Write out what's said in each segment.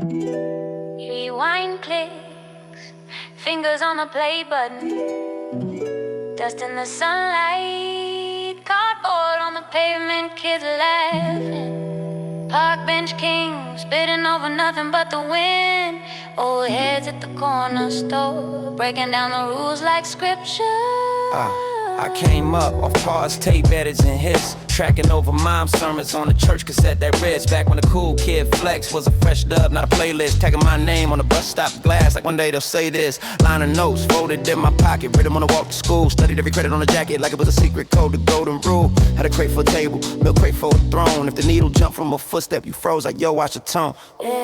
Rewind clicks, fingers on the play button, dust in the sunlight, cardboard on the pavement, kids laughing. Park bench kings spitting over nothing but the wind. Old heads at the corner store, breaking down the rules like scripture. I came up off pause, tape edits and hits, tracking over mom's sermons on the church cassette that reads. Back when the cool kid flex was a fresh dub, not a playlist. Tagging my name on the bus stop glass, like one day they'll say this. Line of notes folded in my pocket, rhythm on the walk to school. Studied every credit on the jacket like it was a secret code, the golden rule. Had a crate for a table, milk crate for a throne. If the needle jumped from a footstep, you froze like yo, watch the tone.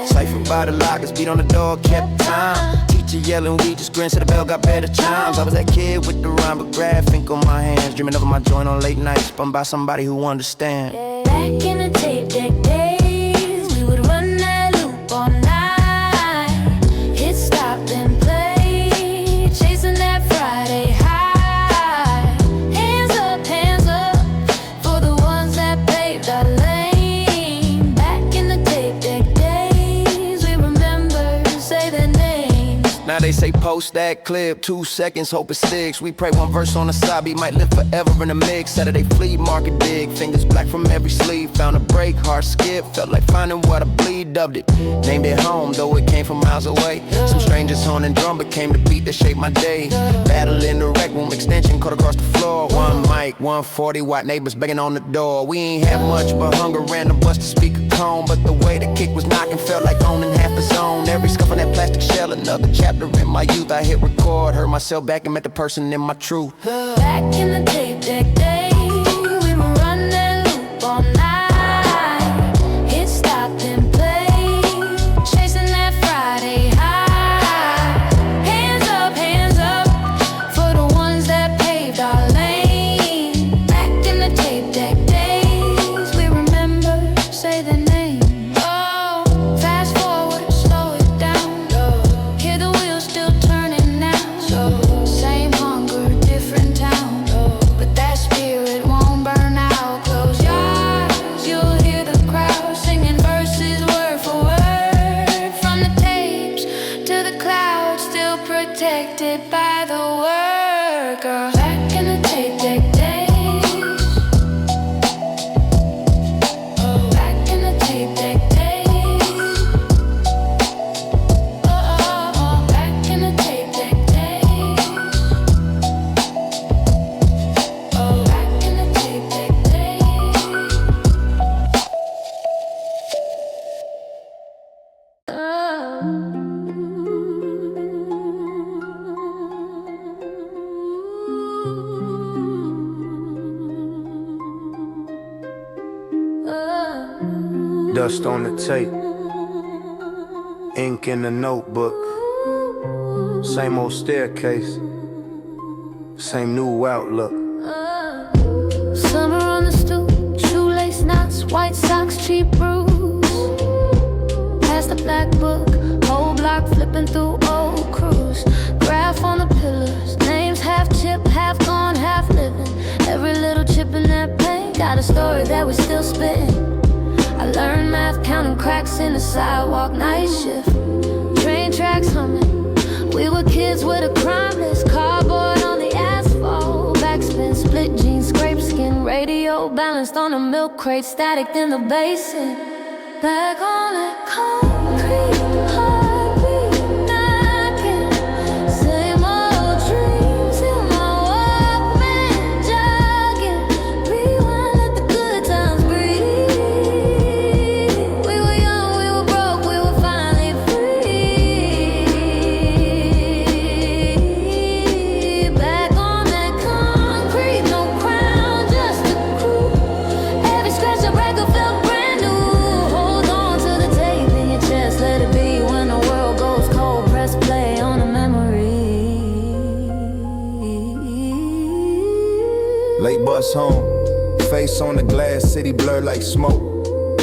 Cypher by the lockers, beat on the door, kept time. Teacher yelling, we just grinned, said the bell got better chimes. I was that kid with the rhyme, but graph ink on my hands, dreaming of my joint on late nights, spun by somebody who understand. Back in the tape deck days, we would run that loop all night. Hit stop and play, chasing that Friday high. Hands up for the ones that paved our lane. Back in the tape deck days, we remember, say their names. Now they say post that clip, 2 seconds, hope it sticks. We pray one verse on the side, we might live forever in the mix. Saturday flea market dig, fingers black from every sleeve. Found a break, heart skip, felt like finding what I bleed. Dubbed it, named it home, though it came from miles away. Some strangers honing drum became the beat that shaped my day. Battle in the rec room, extension cut across the floor. One mic, 140 watt neighbors begging on the door. We ain't had much, but hunger ran the bus to speak a cone. But the way the kick was knocking felt like owning half a zone. Every scuff on that plastic shell, another chapter in my youth. I hit record, heard myself back and met the person in my truth. Back in the tape deck days, we would run that loop all night. Hit stop and play, chasing that Friday high. Hands up for the ones that paved our lane. Back in the tape deck days, we remember, say the name. Oh, fast forward, slow it down. Hear the wheels still turning now. Same hunger, different town, but that spirit won't burn out. Close your eyes, you'll hear the crowd singing verses word for word. From the tapes to the clouds, still protected by the word, girl. Back in the tape deck days. Oh, back in the tape deck days. Oh, back in the tape deck days. Oh, back in the tape deck days. Dust on the tape, ink in the notebook. Same old staircase, same new outlook. Summer on the stoop, shoelace knots, white socks, cheap brews. Past the black book, whole block flipping through old crews. Graph on the pillars, names half chip, half gone, half living. Every little chip in that paint got a story that we still spitting. I learned math, counting cracks in the sidewalk, night shift. Train tracks humming. We were kids with a crime list, cardboard on the asphalt. Backspin, split jeans, scrape skin, radio balanced on a milk crate, static in the basin. Back on that concrete, heartbeat knocking. Same old dreams in my Walkman, jogging. Rewind, let the good times breathe. We were young, we were broke, we were finally free. Back on that concrete, no crown, just a crew. Every scratch or break felt brand new. Hold on to the tape in your chest, let it be. When the world goes cold, press play on a memory. Late bus home, face on the glass, city blurred like smoke.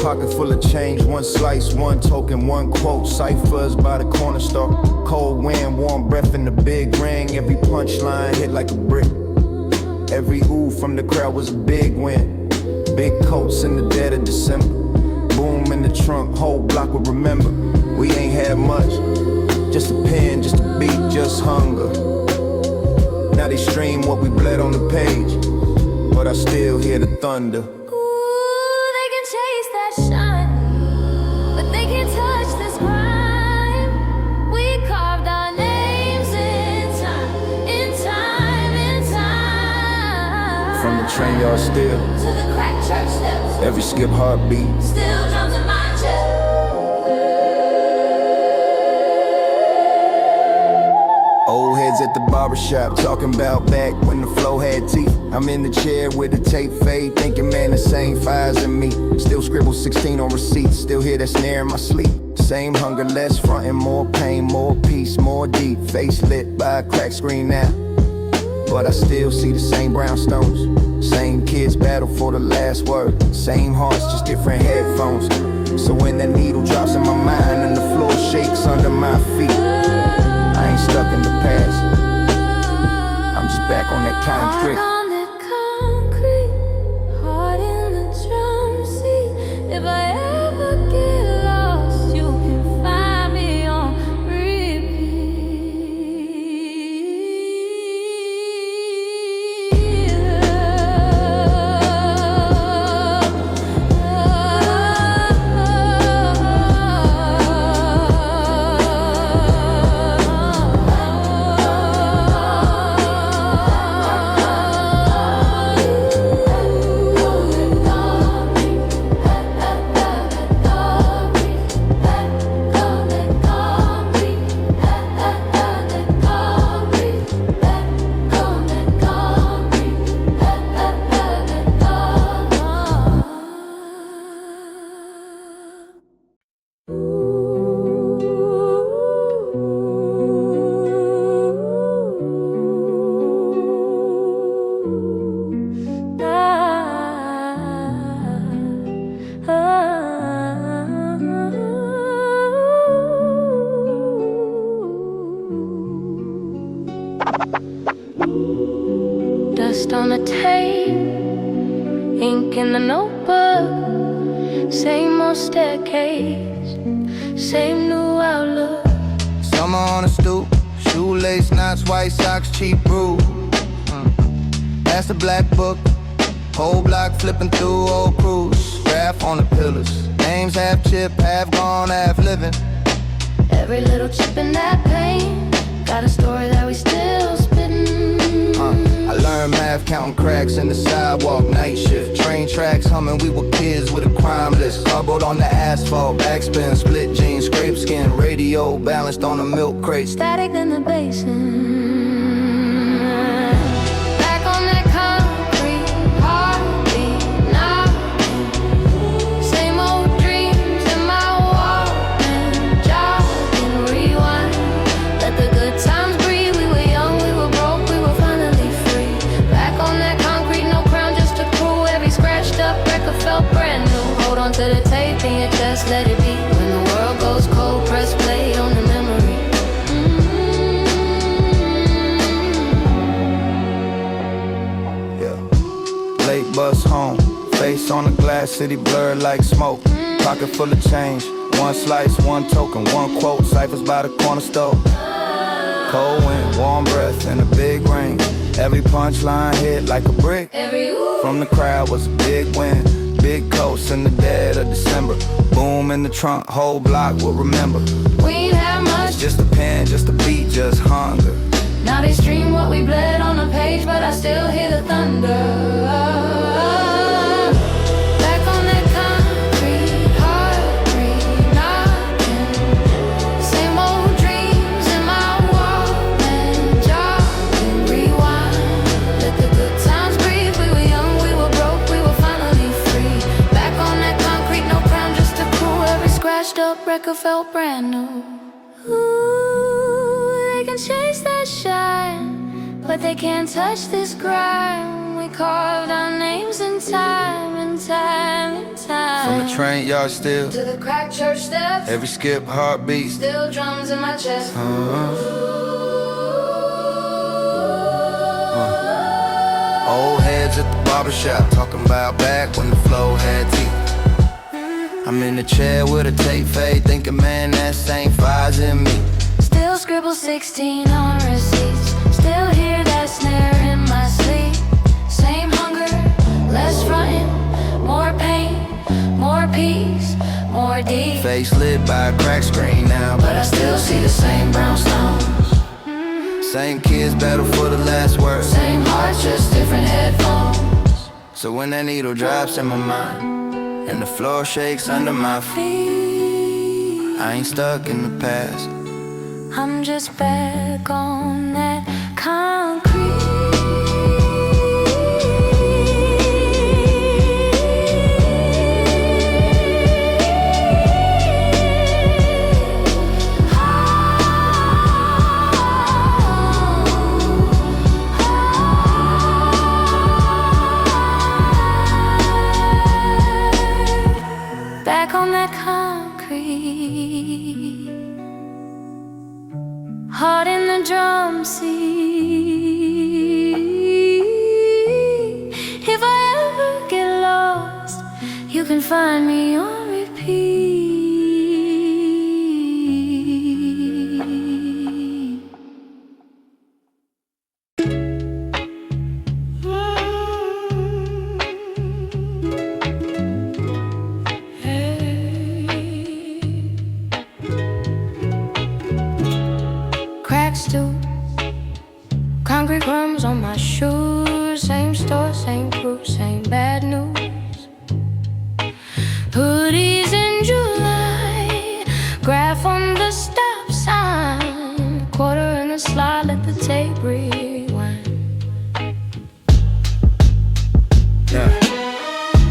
Pocket full of change, one slice, one token, one quote. Ciphers by the corner store. Cold wind, warm breath in the big ring. Every punchline hit like a brick. Every ooh from the crowd was a big win. Big coats in the dead of December. Boom in the trunk, whole block would remember. We ain't just hunger. Now they stream what we bled on the page, but I still hear the thunder. Ooh, they can chase that shine, but they can't touch this crime. We carved our names in time, in time, in time. From the train yard still To the cracked church steps, every skip heartbeat. still drums in my chest. Old heads at the barbershop talking about back when the flow had teeth. I'm in the chair with the tape fade, thinking man the same fires in me. Still scribble 16 on receipts, still hear that snare in my sleep. Same hunger, less frontin', more pain, more peace, more deep. Face lit by a cracked screen now, but I still see the same brownstones. Same kids battle for the last word. Same hearts, just different headphones. So when that needle drops in my mind and the floor shakes under my feet, I ain't stuck in the past, I'm just back on that concrete. Back on that concrete, heart in the drum seat. If I ever get lost, you can find me on dust on the tape, ink in the notebook. Same old staircase, same new outlook. Summer on the stoop, shoelace knots, white socks, cheap brew. That's the black book, whole block flipping through old crews. Graph on the pillars, names half chip, half gone, half living. Every little chip in that pain, got a story that we still spittin'. I learned math, counting cracks in the sidewalk, night shift. Train tracks humming, we were kids with a crime list. Cardboard on the asphalt, backspin, split jeans, scrape skin. Radio balanced on a milk crate. Static in the basin. Back on that concrete, heartbeat knocking. Same old dreams in my Walkman, jogging, rewind. Let the good times breathe. We were young, we were broke, we were finally free. Back on that concrete, no crown, just a crew. Every scratched up record felt brand new. Hold on to the tape in your chest, let it be. When the world goes cold, press play on the memory. Late bus home, face on the glass, city blurred like smoke. Pocket full of change, one slice, one token, one quote. Ciphers by the corner store. Cold wind, warm breath, and a big ring. Every punchline hit like a brick. From the crowd was a big win. Big coats in the dead of December. Boom in the trunk, whole block will remember. We ain't have much, Just a pen, just a beat, just hunger. now they stream what we bled on the page, but I still hear the thunder. Back on that concrete, heartbeat knocking. Same old dreams in my Walkman, jogging, rewind. Let the good times breathe. We were young, we were broke, we were finally free. Back on that concrete, no crown, just a crew. Every scratched up record felt brand new. Ooh, they can chase that shine, but they can't touch this grind. We carved our names in time, in time, in time. From the train yard still, To the cracked church steps, every skip heartbeat. still drums in my chest. Old heads at the barbershop talking about back when the flow had teeth. I'm in the chair with a tape fade, thinking man that same fires in me. Still scribble 16 on receipts. Still hear that snare in my sleep. Same hunger, less frontin', more pain, more peace, more deep. Face lit by a crack screen now, but I still see the same brownstones. Same kids battle for the last word. Same heart, just different headphones. So when that needle drops in my mind and the floor shakes under my feet, I ain't stuck in the past. I'm just back on that concrete. Back on that concrete. Heart in the drum seat. If I ever get lost, you can find me on repeat. Cracks too, concrete crumbs on my shoes. Same store, same crew, same bad news. Hoodies in July, graph on the stop sign. Quarter in the slot, let the tape rewind. Yeah.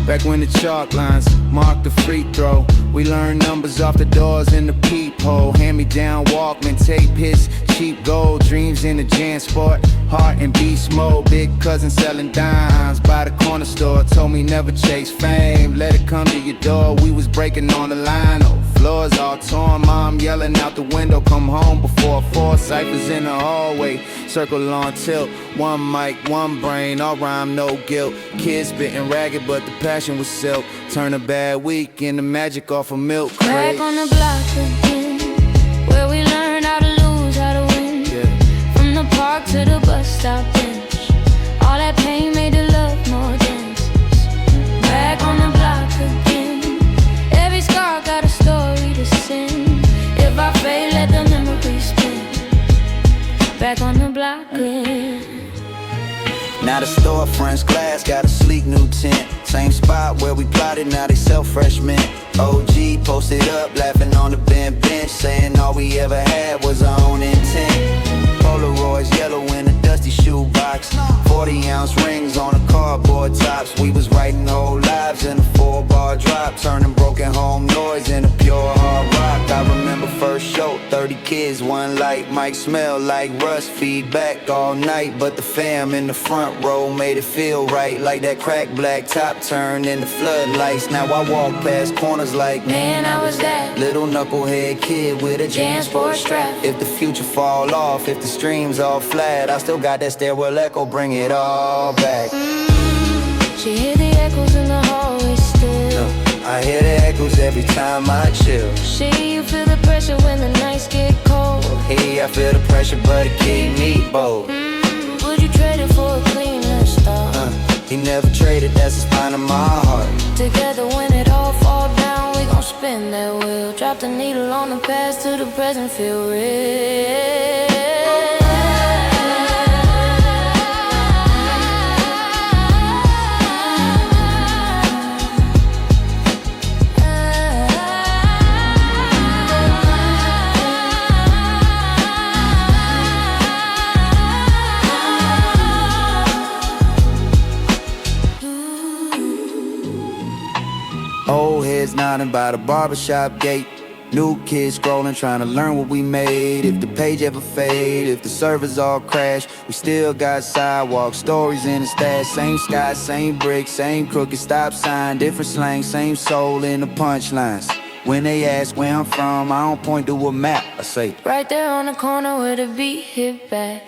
Back when the chalk lines marked the free throw, we learned numbers off the doors in the peephole. Hand-me-down Walkman, tape hits, cheap gold, dreams in the Jan Sport, heart in beast mode. Big cousin selling dimes by the corner store, told me never chase fame, let it come to your door. We was breaking on the line, oh, floors all torn, mom yelling out the window, come home before 4. Ciphers in the hallway, circle on tilt, one mic, one brain, all rhyme, no guilt. Kids spitting ragged, but the passion was silk. Turn a bad week into magic off a milk crate. Back on the block again, where we learned how to lose, how to win. Yeah. From the park to the bus stop bench, all that pain made the love more dense. Back on the block again, every scar got a story to sing. If I fail, let the memory spin. Back on the block again. Now the storefront's glass got a sleek new tint. Same spot where we plotted, now they sell fresh mint. OG posted up, laughing on the bench, saying all we ever had was our own intent. Polaroids yellow in a dusty shoebox, 40-ounce rings on the cardboard tops. We was writing whole lives in a 4-bar drop, turning broken home noise into pure hard rock. I remember first show, 30 kids, one light, mic smell like rust, feedback all night. But the fam in the front row made it feel right, like that cracked black top turned into floodlights. Now I walk past corners like, man, I was that little knucklehead kid with a Jan Sport strap. If the future fall off, if the streams all flat, I still got that stairwell echo, bring it all back. She hear the echoes in the hallway still. I hear the echoes every time I chill. She, you feel the pressure when the nights get cold. Hey, I feel the pressure, but it keep me bold. Would you trade it for a cleaner start? He never traded, that's the spine of my heart. Together when it all fall down, we gon' spin that wheel. Drop the needle on the past to the present, feel real. Old heads nodding by the barbershop gate. New kids scrolling, trying to learn what we made. If the page ever fade, if the servers all crash, we still got sidewalk stories in the stash. Same sky, same brick, same crooked stop sign. Different slang, same soul in the punchlines. When they ask where I'm from, I don't point to a map, I say right there on the corner where the beat hit back.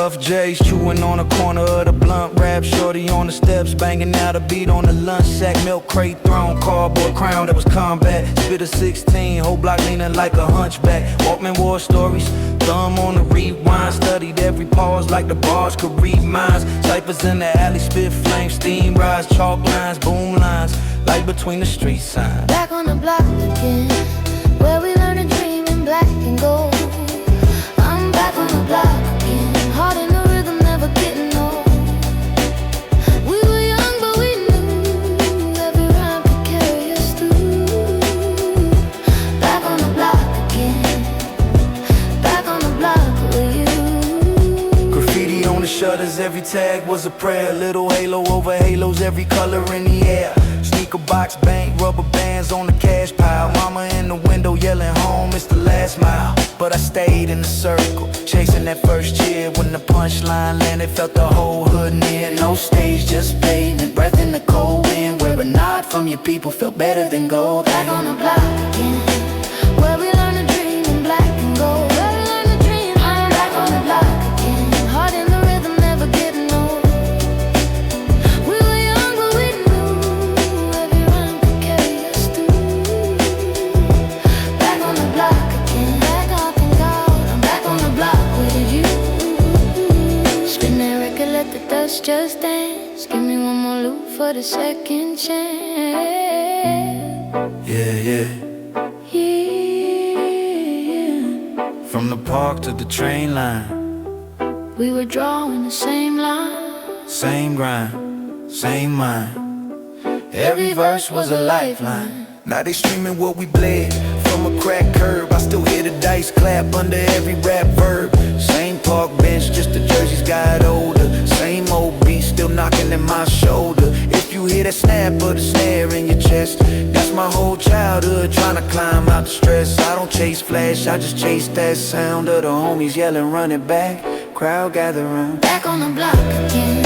Scuff J's chewing on the corner of the blunt wrap. Shorty on the steps banging out a beat on the lunch sack. Milk crate throne, cardboard crown that was combat. Spit a 16, whole block leaning like a hunchback. Walkman war stories, thumb on the rewind. Studied every pause like the bars could read minds. Ciphers in the alley, spit flames, steam rise. Chalk lines, boom lines, light between the street signs. Back on the block again, where we learn to dream in black and gold. I'm back on the block again, heart in the rhythm, never getting old. We were young but we knew every rhyme could carry us through. Back on the block again, back on the block with you. Graffiti on the shutters, every tag was a prayer. Little halo over halos, every color in the air. Sneaker box, bank, rubber bands on the cash pile. Mama in the window yelling home, it's the last mile. But I stayed in the circle, chasing that first cheer. When the punchline landed, felt the whole hood near. No stage, just pavement, breath in the cold wind. Where a nod from your people felt better than gold. Back on the block again, where we learn to dream in black and gold. Where we learn to dream, I'm back on the block again, heart in the rhythm, never getting old. We were young but we knew every rhyme could carry us through. Back on the block again, back up and out, I'm back on the block with you. Spin that record, let the dust just dance. Give me one more loop for the second chance. Yeah, yeah. Yeah. From the park to the train line, We were drawing the same line. same grind, same mind. Every verse was a lifeline. Now they streaming what we bled from a crack curb. I still hear the dice clap under every rap verb. Same park bench, just the jerseys got older. Same old beat still knocking at my shoulder. If you hear that snap or the snare in your chest, that's my whole childhood trying to climb out the stress. I don't chase flash, I just chase that sound of the homies yelling, run it back. Crowd gather round. Back on the block again,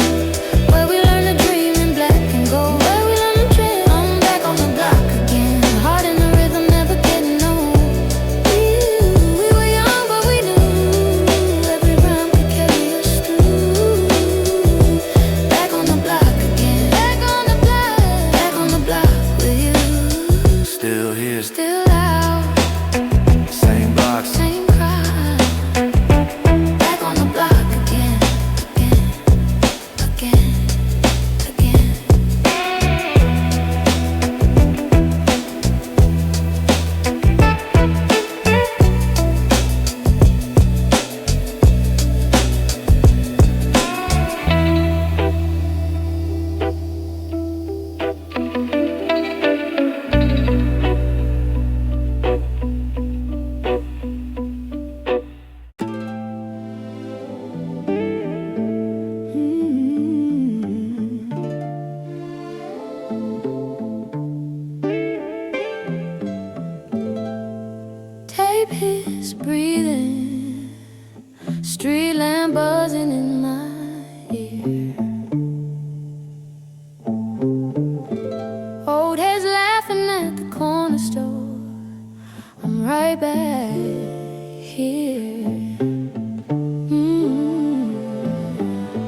where we learn to dream in black and gold. Where we learn to dream, I'm back on the block again, heart in the rhythm, never getting old. We were young but we knew every rhyme could carry us through. Back on the block again, back on the block with you. Still here, Still out, same blocks. same crowd. Back on the block again, again, again, again. Tape is breathing, street lamp buzzing in my ear. Old heads laughing at the corner store. I'm right back here.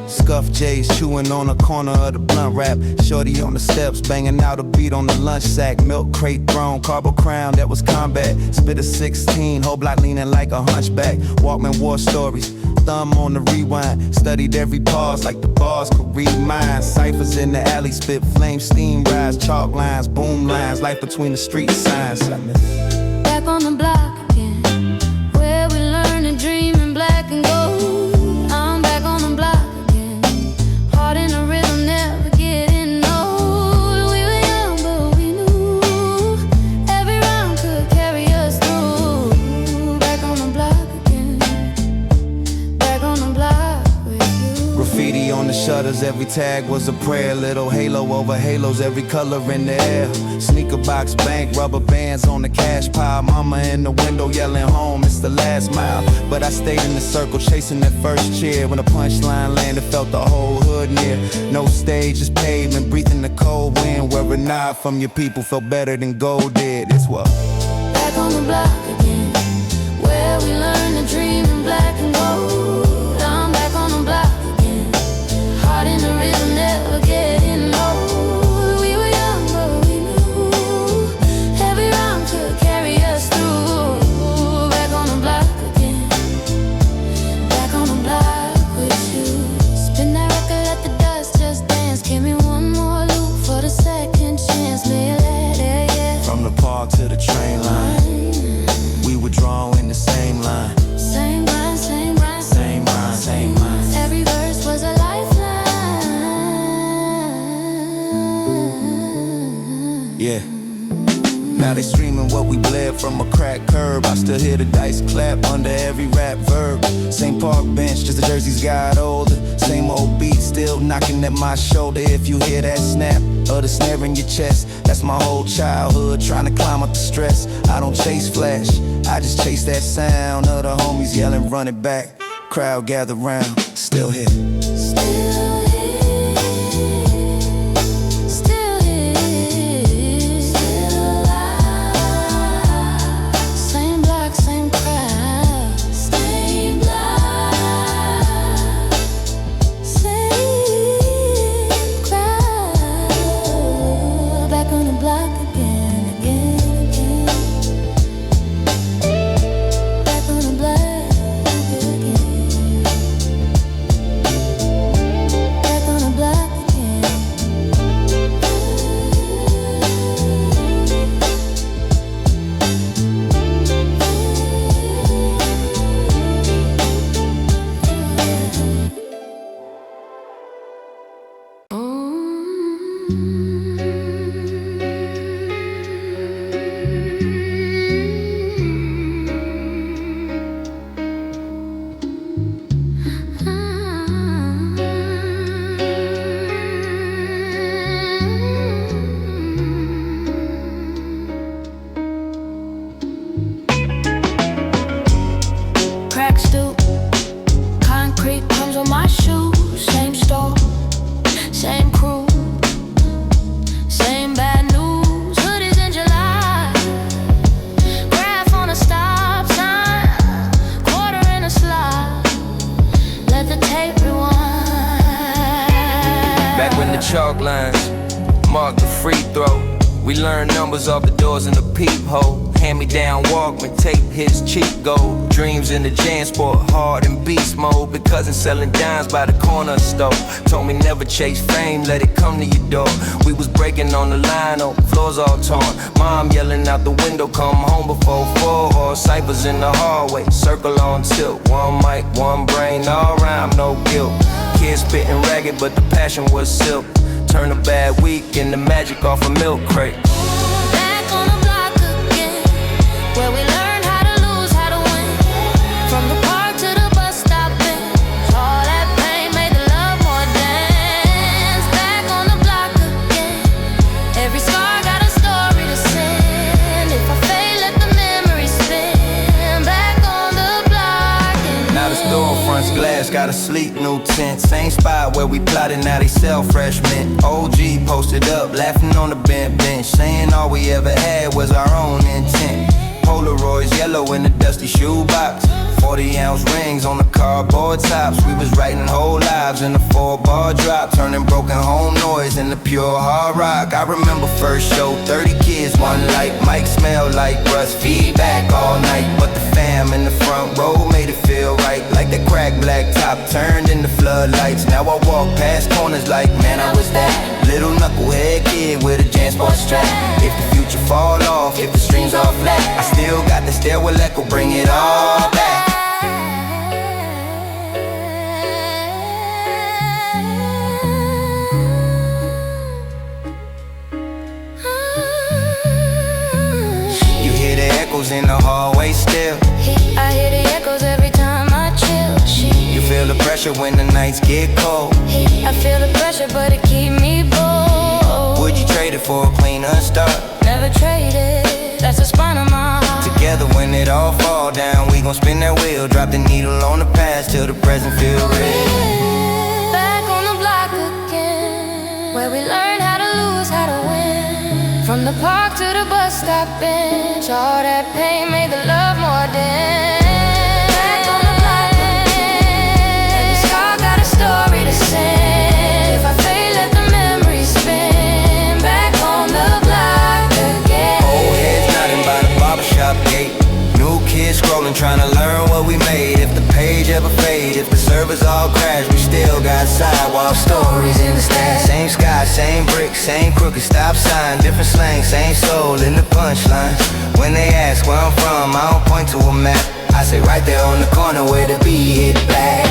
Scuff J's chewing on the corner of the blunt wrap. Shorty on the steps banging out a beat on the lunch sack. Milk crate throne, cardboard crown that was combat. Spit a 16, whole block leaning like a hunchback. Walkman war stories, thumb on the rewind. Studied every pause like the bars could read minds. Ciphers in the alley, spit flames, steam rise. Chalk lines, boom lines, light between the street signs. Back on the block again, where we learn to dream in black and gold. I'm back on the block again, heart in the rhythm, never getting old. We were young but we knew every round could carry us through. Back on the block again, back on the block with you. Graffiti on the shutters, every tag was a prayer. Little halo over halos, every color in the air. Sneaker box, bank, rubber bands on the cash pile. Mama in the window yelling home, it's the last mile. But I stayed in the circle, chasing that first cheer. When the punchline landed, felt the whole hood near. No stage, just pavement, breathing the cold wind. Where a nod from your people felt better than gold did. It's what? Back on the block again, where we learn to dream in black and gold. I'm back on the block what we bled from a cracked curb. I still hear the dice clap under every rap verb. Same park bench, just the jerseys got older. Same old beat still knocking at my shoulder. If you hear that snap or the snare in your chest, that's my whole childhood trying to climb up the stress. I don't chase flash, I just chase that sound of the homies yelling, run it back. Crowd gather round, still here. Chalk lines, mark the free throw. We learn numbers off the doors in the peephole. Hand-me-down Walkman tape, his cheap gold. Dreams in the jam sport, hard in beast mode. Because in selling dimes by the corner store. Told me never chase fame, let it come to your door. We was breaking on the line, oh, floors all torn. Mom yelling out the window, come home before 4. Or ciphers in the hallway, circle on tilt. One mic, one brain, all rhyme, no guilt. Kids spitting ragged, but the passion was silk. Turn a bad week into magic off a milk crate. Back on the block again, where we learned how to lose, how to win. From the park to the bus stop bench, all that pain made the love more dance. Back on the block again, every scar got a story to send. If I fail, let the memory spin. Back on the block again. Now the storefront's glass got a sleek new tent. Same spot where we plotted, now they sell fresh mint. OG posted up, laughing on the bent bench, saying all we ever had was our own intent. Polaroids yellow in the dusty shoebox, 40-ounce rings on the cardboard tops. We was writing whole lives in a 4-bar drop, turning broken home noise into pure hard rock. I remember first show, 30 kids, one light. Mic smelled like rust, feedback all night. But the fam in the front row made it feel right. Like the cracked black top turned into floodlights. Now I walk past corners like, man, I was that little knucklehead kid with a JanSport strap. If the future fall off, if the streams are flat, I still got the stairwell echo, bring it all back. In the hallway still, I hear the echoes every time I chill. You feel the pressure when the nights get cold. I feel the pressure, but it keep me bold. Would you trade it for a cleaner start? Never trade it, that's the spine of my heart. Together when it all fall down, we gon' spin that wheel, drop the needle on the past till the present feel real. Back on the block again, where we learn how to lose, how to win. From the park to the bus stop bench, all that pain made the love more dense. Back on the block again, every scar got a story to send. If I fail, let the memory spin. Back on the block again. Old heads nodding by the barbershop gate. New kids scrolling, trying to learn what we made. If the page ever fade, if the servers all crash, we still got sidewalk stories in the stash. Same sky, same brick, same crooked stop sign. Different slang, same soul in the punchline. When they ask where I'm from, I don't point to a map. I say right there on the corner where the beat hit back.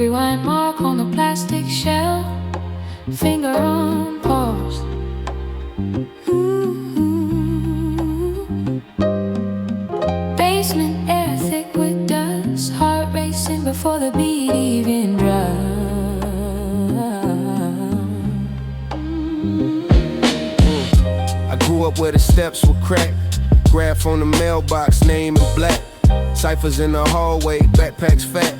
Rewind mark on the plastic shell, finger on pause. Basement air thick with dust, heart racing before the beat even drops. I grew up where the steps were cracked. Graph on the mailbox, name in black. Ciphers in the hallway, backpacks fat.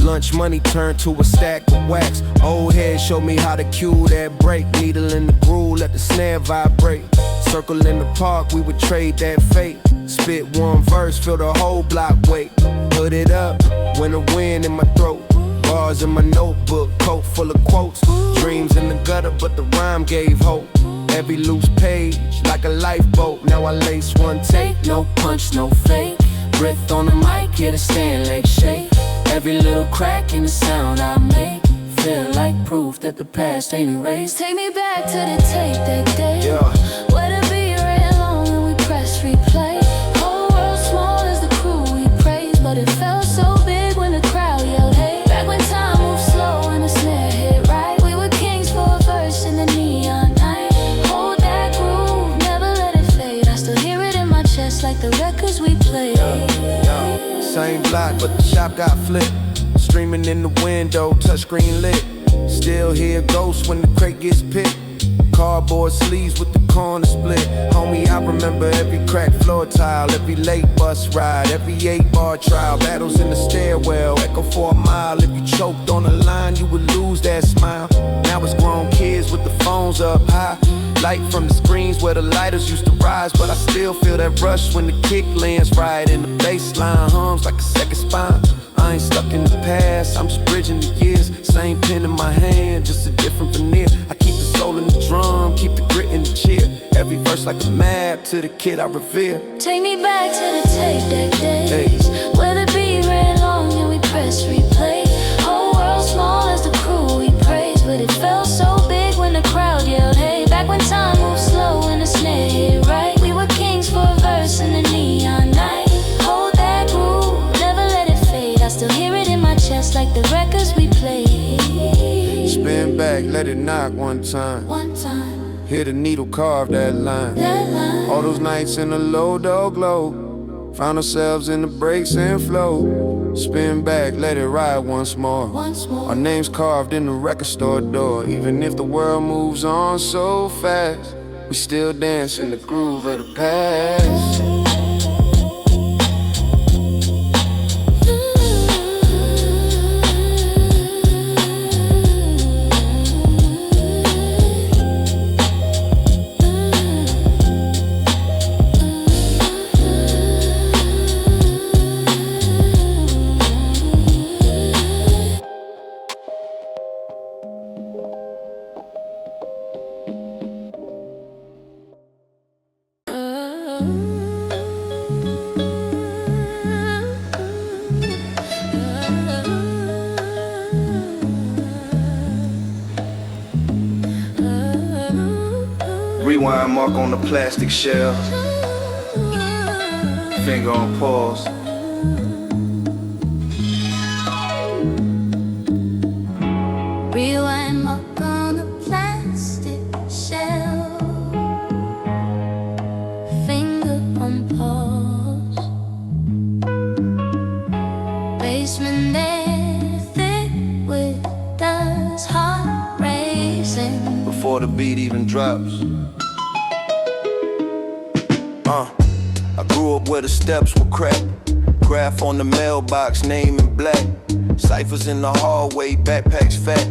Lunch money turned to a stack of wax. Old head showed me how to cue that break. Needle in the groove, let the snare vibrate. Circle in the park, we would trade that fate. Spit one verse, fill the whole block weight. Put it up, when the wind in my throat. Bars in my notebook, coat full of quotes. Dreams in the gutter, but the rhyme gave hope. Every loose page, like a lifeboat. Now I lace one take, no punch, no fake. Breath on the mic, hear the stand leg shake. Every little crack in the sound I make, feel like proof that the past ain't erased. Take me back to the tape that day, where the beat ran long and we press replay. Whole world small as the crew we praise, but it felt so big when the crowd yelled hey. Back when time moved slow and the snare hit right, we were kings for a verse in the neon night. Hold that groove, never let it fade. I still hear it in my chest like the records we played. Same block, but the shop got flipped. Streaming in the window, touchscreen lit. Still hear ghosts when the crate gets picked. Cardboard sleeves with the corner split. Homie, I remember every cracked floor tile, every late bus ride, every 8-bar trial. Battles in the stairwell, echo for a mile. If you choked on the line, you would lose that smile. Now it's grown kids with the phones up high. Light from the screens where the lighters used to rise. But I still feel that rush when the kick lands right. And the bass line hums like a second spine. I ain't stuck in the past, I'm just bridging the years. Same pen in my hand, just a different veneer. I keep the soul in the drum, keep the grit in the cheer. Every verse like a map to the kid I revere. Take me back to the tape deck days, where the beat ran long and we press replay. Whole world small as the crew we praise, but it felt so big when the crowd yelled hey. Back when time moved slow and the snare hit right, we were kings for a verse in the neon night. Hold that groove, never let it fade. I still hear it in my chest like the records we played. Spin back, let it knock one time. Hear the needle carve that line. All those nights in the low dog glow, found ourselves in the breaks and flow. Spin back, let it ride once more. Our names carved in the record store door. Even if the world moves on so fast, we still dance in the groove of the past. Rewind mark on the plastic shell, finger on pause. Rewind mark on the plastic shell, finger on pause. Basement air thick with dust, heart racing before the beat even drops. I grew up where the steps were cracked. Graph on the mailbox, name in black. Ciphers in the hallway, backpacks fat.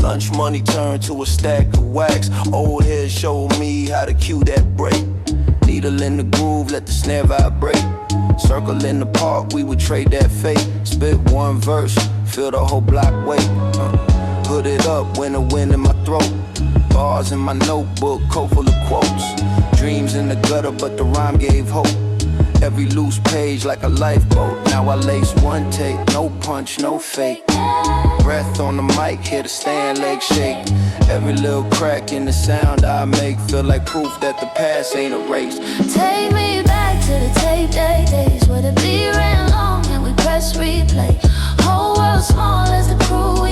Lunch money turned to a stack of wax. Old head showed me how to cue that break. Needle in the groove, let the snare vibrate. Circle in the park, we would trade that fate. Spit one verse, fill the whole block weight. Hood it up when the wind in my throat. Bars in my notebook, coat full of quotes. Dreams in the gutter, but the rhyme gave hope. Every loose page like a lifeboat. Now I lace one take, no punch, no fake. Breath on the mic, hear the stand leg shake. Every little crack in the sound I make, feel like proof that the past ain't erased. Take me back to the tape deck days, where the beat ran long and we press replay. Whole world small as the crew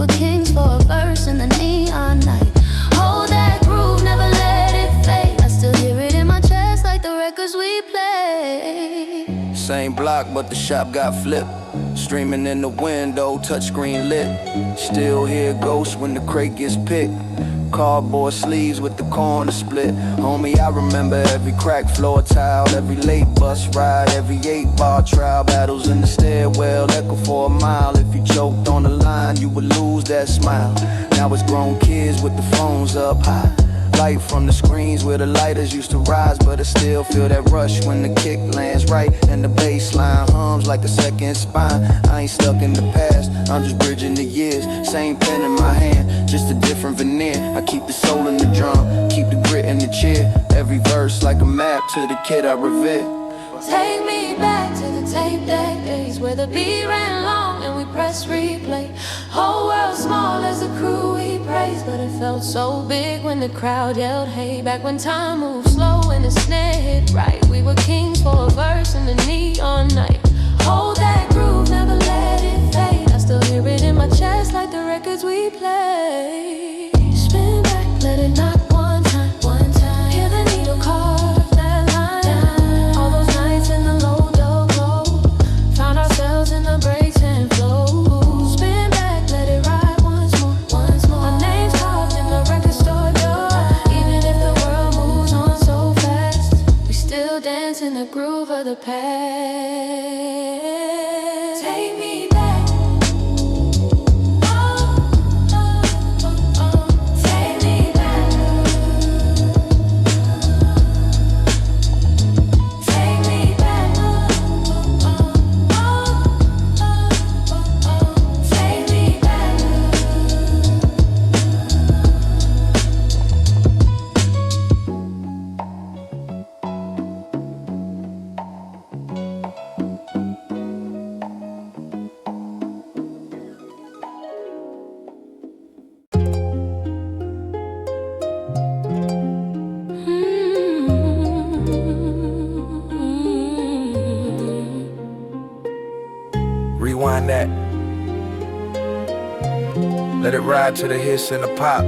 were kings for a verse in the neon night. Hold that groove, never let it fade. I still hear it in my chest like the records we play. Same block, but the shop got flipped. Streaming in the window, touchscreen lit. Still hear ghosts when the crate gets picked. Cardboard sleeves with the corner split. Homie, I remember every crack floor tile, every late bus ride, every 8-bar trial. Battles in the stairwell, echo for a mile. If you choked on the line, you would lose that smile. Now it's grown kids with the phones up high. Light from the screens where the lighters used to rise, but I still feel that rush when the kick lands right and the bass line hums like a second spine. I ain't stuck in the past, I'm just bridging the years. Same pen in my hand, just a different veneer. I keep the soul in the drum, keep the grit in the cheer. Every verse like a map to the kid I revere. Take me back to the tape deck days where the beat ran long and we pressed replay. Whole world small as the crew we praised, but it felt so big when the crowd yelled hey. Back when time moved slow and the snare hit right, we were kings for a verse in the neon night. Hold that groove, never let it fade. I still hear it in my chest like the records we play. Spin back, let it knock one time, one time. Hear the needle carve that line down. All those nights in the low dog glow, found ourselves in the breaks and flows. Spin back, let it ride once more, once more. Our names carved in the record store door. Even if the world moves on so fast, we still dance in the groove of the past. Take me back. Take me back. Take me back. Take me back. Rewind that. Let it ride to the hits and the pop.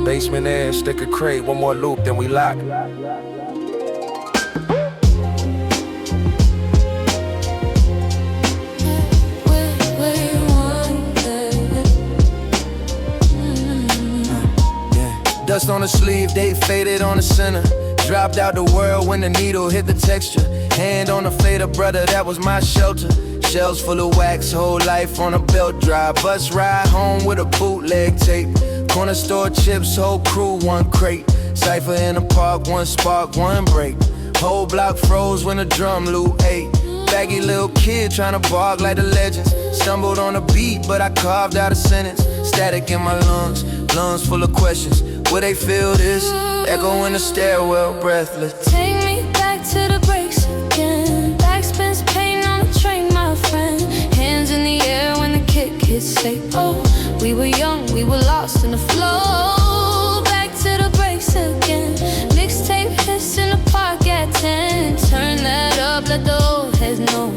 Basement air, stick a crate, one more loop, then we lock. Dust on the sleeve, they faded on the center. Dropped out the world when the needle hit the texture. Hand on the fader, brother, that was my shelter. Shells full of wax, whole life on a belt drive. Bus ride home with a bootleg tape. Corner store chips, whole crew, one crate. Cypher in the park, one spark, one break. Whole block froze when the drum loop ate. Baggy little kid tryna bark like the legends. Stumbled on a beat, but I carved out a sentence. Static in my lungs, lungs full of questions. Will they feel this? Echo in the stairwell, breathless. Take me back to the breaks again. Backspin's pain on the train, my friend. Hands in the air when the kick hits safe. Oh, we were young, we were lost in the flow. Back to the breaks again. Mixtape hits in the park at 10. Turn that up, let the old heads know.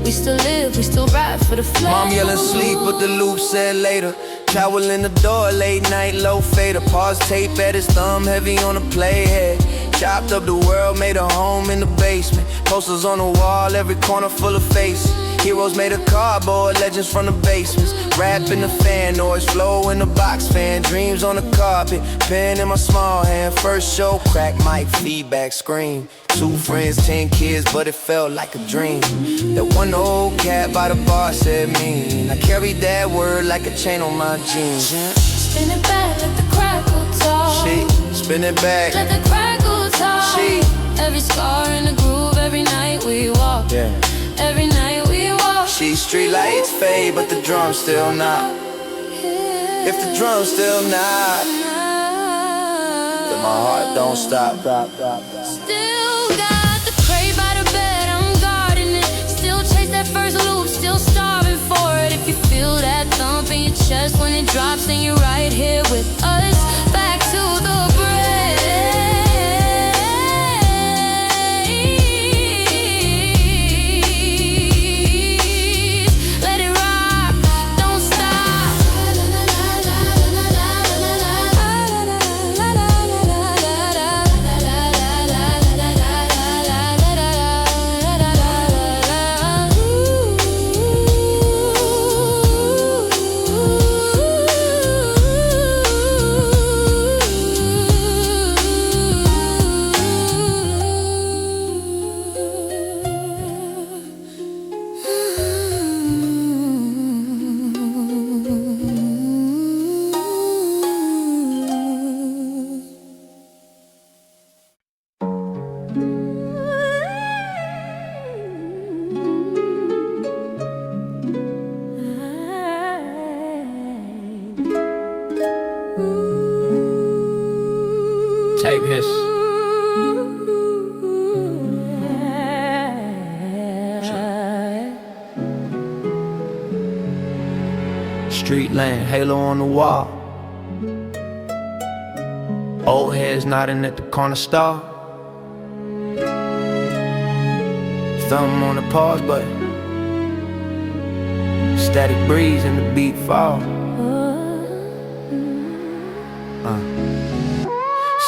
We still live, we still ride for the flow. Mom yelling sleep, but the loop said later. Towel in the door, late night, low fader. Pause tape at his thumb, heavy on the playhead. Chopped up the world, made a home in the basement. Posters on the wall, every corner full of faces. Heroes made of cardboard, legends from the basements. Rap in the fan noise, flow in the box fan. Dreams on the carpet, pen in my small hand. First show, crack mic, feedback, scream. 2 friends, 10 kids, but it felt like a dream. That one old cat by the bar said mean. I carried that word like a chain on my jeans. Spin it back, let the crackle talk. Shit, spin it back. Let the crackle talk. Shit. Every scar in the groove, every night we walk. Yeah. Every night we walk. See, street lights fade, but the drums still not. If the drums still not, then my heart don't stop. Still got the crate by the bed, I'm guarding it. Still chase that first loop, still starving for it. If you feel that thump in your chest when it drops, then you're right here with us. Back to the break. Let it rock, don't stop. Take this. Street land, halo on the wall. Old heads nodding at the corner store. Thumb on the pause button. Static breeze and the beat fall.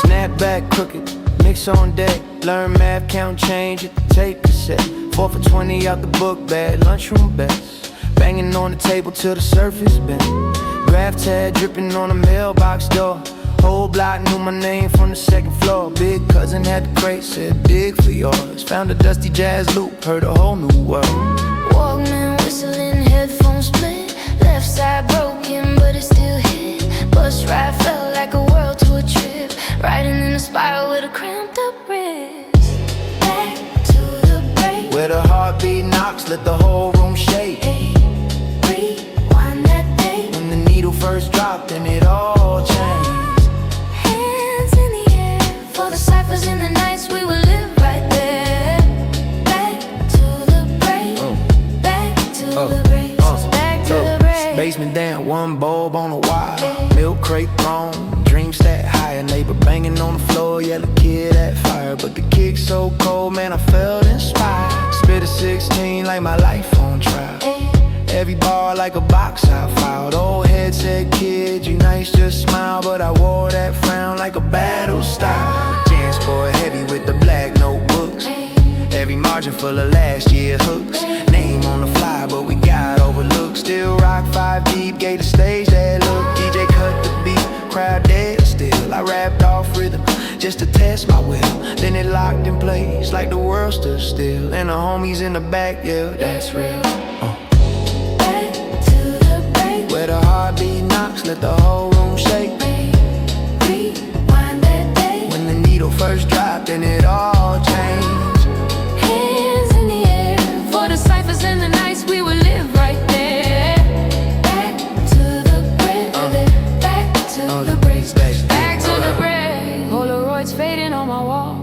Snap back crooked, mix on deck. Learn math, count change at the tape cassette. 4 for 20 out the book bag, lunchroom best. Banging on the table till the surface bent. Graph tag dripping on the mailbox door. Whole block knew my name from the second floor. Big cousin had the crate, said dig for yours. Found a dusty jazz loop, heard a whole new world. Walkman whistling, headphones split. Left side broken, but it still hit. Bus ride felt like a world to a trip. Riding in a spiral with a cramped up wrist. Back to the break. Where the heartbeat knocks, let the whole room shake. Hey, rewind that day. When the needle first dropped and it all changed. Hands in the air for the ciphers in the nights we would live right there. Back to the break. Back to the break. Back to the break. Basement down, one bulb on the wire. Milk crate thrown, dream stack higher. Neighbor banging on the floor, yelling kid at fire. But the kick so cold, man, I felt inspired. Spit a 16 like my life on trial. Every bar like a box I filed. Old head said, kid, you nice, just smile. But I wore that frown like a battle style. Jans boy heavy with the black notebooks. Every margin full of last year hooks. Name on the fly, but we got overlooked. Still rock 5 deep, gave the stage that look. DJ cut the beat, crowd dead still. I rapped off rhythm just to test my will. Then it locked in place like the world stood still. And the homies in the back, yeah, that's real. Back to the break. Where the heartbeat knocks, let the whole room shake. Rewind that day. When the needle first dropped and it all changed. Hands in the air for the ciphers in the nights we would live right there. Back to the break. Back to the break. Back to the break. Polaroids fading on my wall.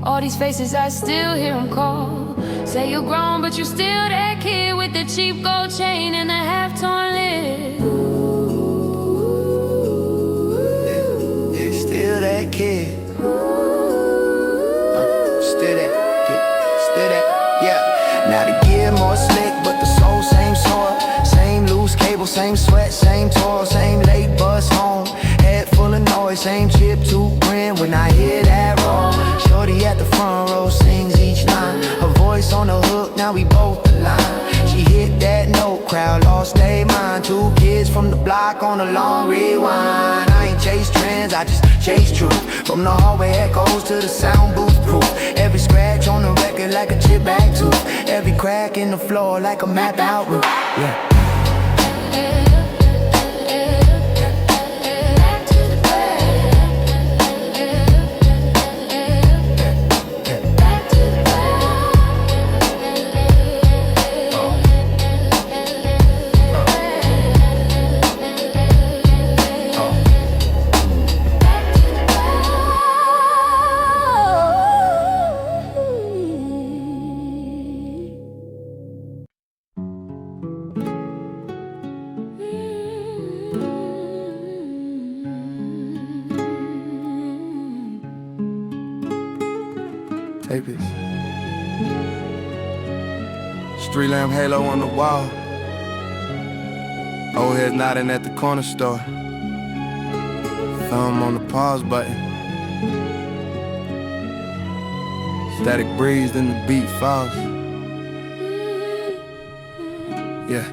All these faces I still hear them call. Say you're grown but you're still that kid with the cheap gold chain and the half-torn lid. It's still that kid. Still that kid. Still that, yeah. Now the gear more slick, but the soul same soil. Same loose cable, same sweat, same toil. Same late bus home. Head full of noise, same chip to grin when I hear that roll. Shorty at the front row sings each line. Her voice on the hook, now we both align. She hit that note, crowd lost their mind. 2 kids from the block on a long rewind. I ain't chase trends, I just chase truth. From the hallway echoes to the sound booth proof. Every scratch on the record like a chip back tooth. Every crack in the floor like a map out route. Yeah. Take this. Street lamp halo on the wall. Old heads nodding at the corner store. Thumb on the pause button. Static breeze, then the beat falls. Yeah.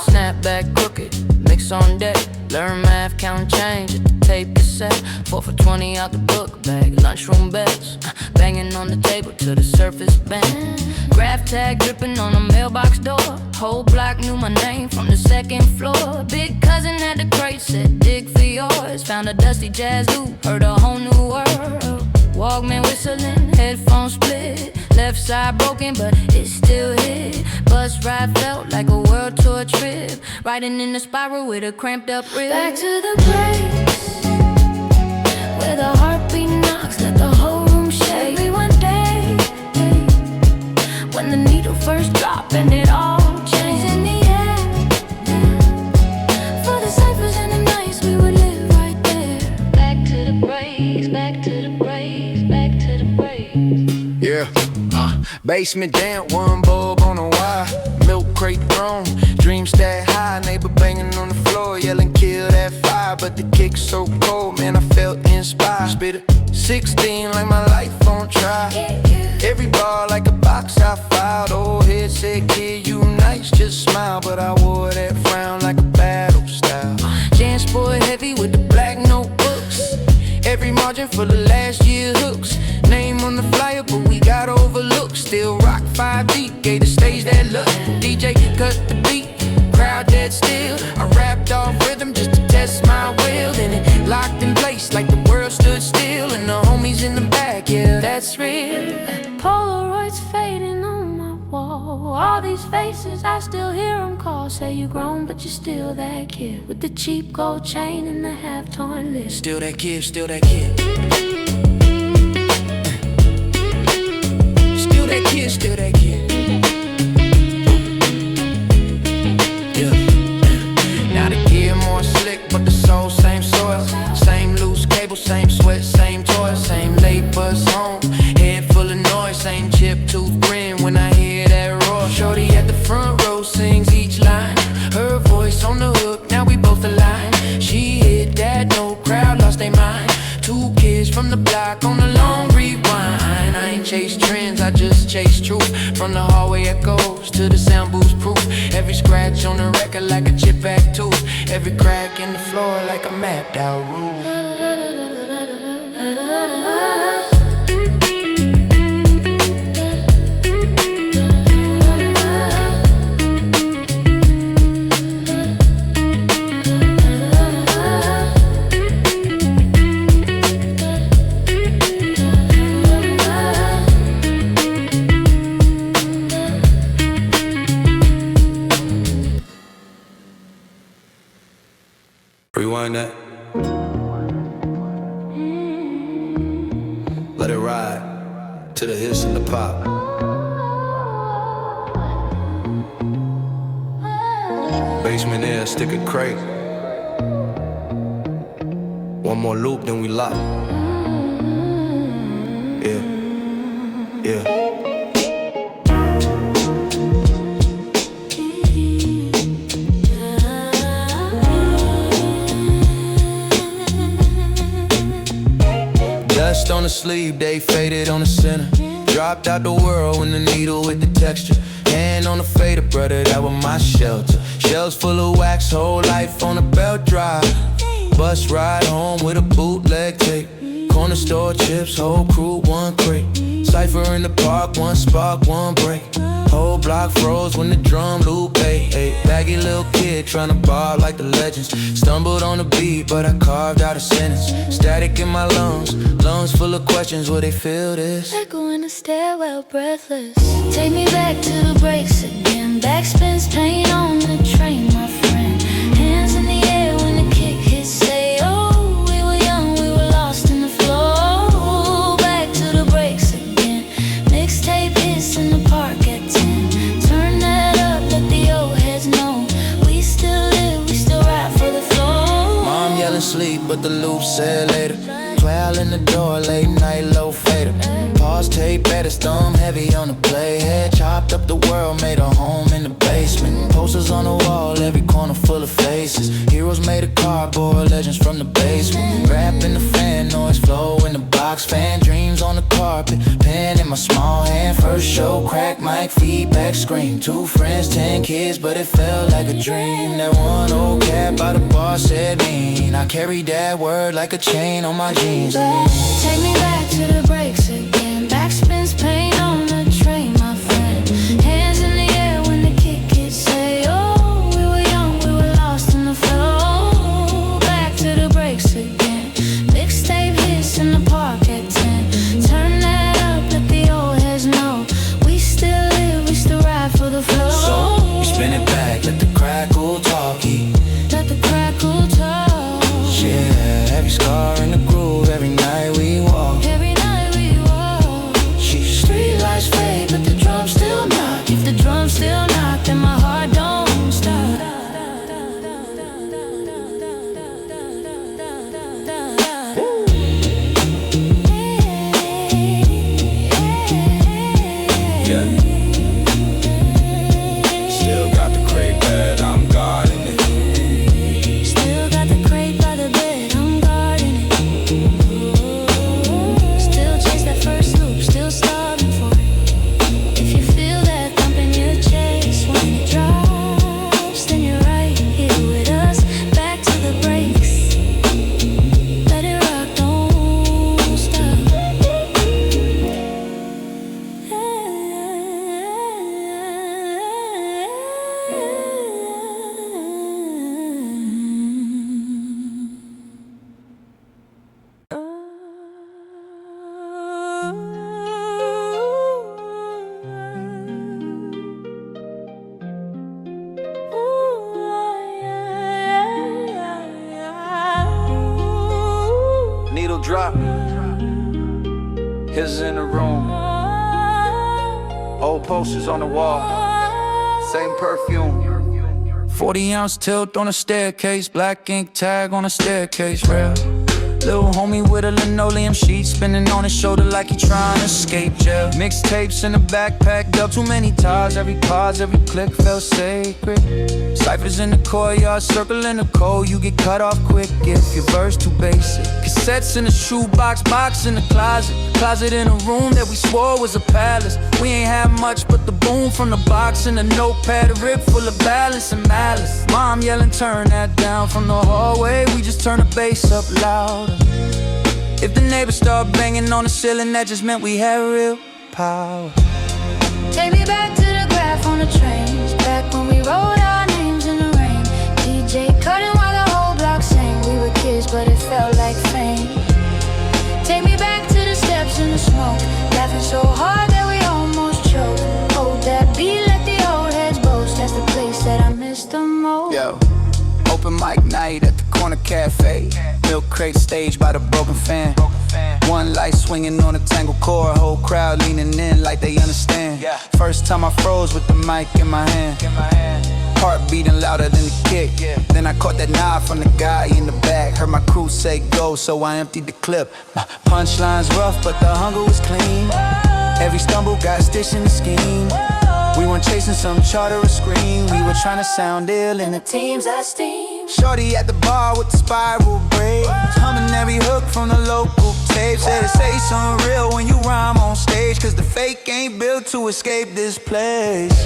Snap back crooked, mix on deck. Learn math, count change at the tape cassette. 4 for 20 out the book bag, lunchroom bets. Banging on the table till the surface bent. Graph tag dripping on the mailbox door. Whole block knew my name from the second floor. Big cousin had the crate, said dig for yours. Found a dusty jazz loop, heard a whole new world. Walkman whistling, headphones split. Left side broken, but it still hit. Bus ride felt like a world tour trip. riding in a spiral with a cramped up rib. Back to the breaks, where the heartbeat knocks, let the whole room shake. Everyone day, when the needle first dropped and it all changed in the air. For the ciphers and the nights we would live right there. Back to the breaks, back to the breaks, back to the breaks. Yeah, basement damp, one bulb on the wire. Milk crate thrown, dream stack high. Neighbor banging on the floor, yelling kill that fire. But the kick's so cold, man, I felt inspired. Spit a 16 like my life on trial. Every bar like a box I filed. Old head said, kid, you nice, just smile. But I wore that frown like a battle style. Jan spoiled heavy with the black notebooks. Every margin full of last year hooks. Name on the flyer, but we got overlooked. Still rock 5 deep, gave the stage that look. DJ cut the beat, crowd dead still. I rapped off rhythm just to test my will. Then it locked in place like the world stood still. And the homies in the back, yeah, that's real. Polaroids fading on my wall. All these faces, I still hear them call. Say you grown, but you're still that kid with the cheap gold chain and the half-torn lip. Still that kid, still that kid. Still that kid, still that kid. Yeah. Now the gear more slick, but the soul same soil. Same loose cable, same sweat, same toil. Same late bus home, head full of noise. Same chip tooth grin when I hear that roar. Shorty at the front row sings each line. Her voice on the hook, now we both aligned. She hit that note, crowd lost their mind. 2 kids from the block on the long rewind. I ain't chase trends, I just chase truth. From the hallway echoes to the sound booth proof. Every scratch on the record like a chip back tooth. Every crack in the floor like a mapped out roof. Rewind that. Let it ride to the hiss and the pop. Basement air, stick a crate. One more loop, then we lock. Yeah, yeah. Dust on the sleeve, they faded on the center. Dropped out the world when the needle with the texture. Hand on the fader, brother, that was my shelter. Shells full of wax, whole life on a belt drive. Bus ride home with a bootleg tape. Corner store chips, whole crew, 1 crate. Cypher in the park, 1 spark, 1 break. Whole block froze when the drum loop, ayy. Baggy little kid tryna bar like the legends. Stumbled on the beat, but I carved out a sentence. Static in my lungs, lungs full of questions. Will they feel this? Echo in the stairwell, breathless. Take me back to the breaks again. Backspins, paint on the train, my friend. Hands in the air when the kick hits. Say, oh, we were young, we were lost in the flow. Back to the breaks again. Mixtape hits in the park at 10. Turn that up, let the old heads know. We still live, we still ride for the flow. Mom yelling sleep, but the loop said later. 12 in the door, late night, low fader. Pause tape at his thumb, heavy on the playhead. Chopped up the world, made a home in the basement. Posters on the wall, every corner full of faces. Heroes made of cardboard, legends from the basement. Rap in the fan, noise flow in the box fan. Dreams on the carpet, pen in my small hand. First show, crack mic, feedback, scream. 2 friends, 10 kids, but it felt like a dream. That one old cat by the bar said mean. I carried that word like a chain on my jeans. Take me back to the breaks again. Backspins, paint on the train, my friend. Hands in the air when the kick hits. Say, oh, we were young, we were lost in the flow. Back to the breaks again. Mixtape hits in the park at 10. Turn that up, let the old heads know. We still live, we still ride for the flow. So, we spin it back, let the crackle talk. Needle drop. His in the room. Old posters on the wall. Same perfume. 40-ounce tilt on a staircase, black ink tag on a staircase rail. Little homie with a linoleum sheet spinning on his shoulder like he trying to escape jail. Mixtapes in a backpack, up too many ties. Every pause, every click felt sacred. Ciphers in the courtyard, circling the code. You get cut off quick if your verse too basic. Cassettes in the shoebox, box in the closet. Closet in a room that we swore was a palace. We ain't had much but the boom from the box and a notepad, a rip full of balance and malice. Mom yelling, turn that down from the hallway. We just turn the bass up louder. If the neighbors start banging on the ceiling, that just meant we had real power. Take me back to the graph on the trains, back when we wrote our names in the rain. DJ cutting while the whole block sang. We were kids, but it felt like fame. Take me back to the steps in the smoke, laughing so hard that we almost choked. Hold that beat, let the old heads boast. That's the place that I miss the most. Yo, open mic night at the corner cafe. Milk crate staged by the broken fan. One light swinging on a tangled cord. Whole crowd leaning in like they understand. First time I froze with the mic in my hand. Heart beating louder than the kick. Then I caught that nod from the guy in the back. Heard my crew say go, so I emptied the clip. Punchlines rough, but the hunger was clean. Every stumble got stitched in the scheme. We weren't chasing some charter or screen. We were trying to sound ill in the teams I steam. Shorty at the bar with the spiral braids, humming every hook from the local tape. Said to say something real when you rhyme on stage, cause the fake ain't built to escape this place.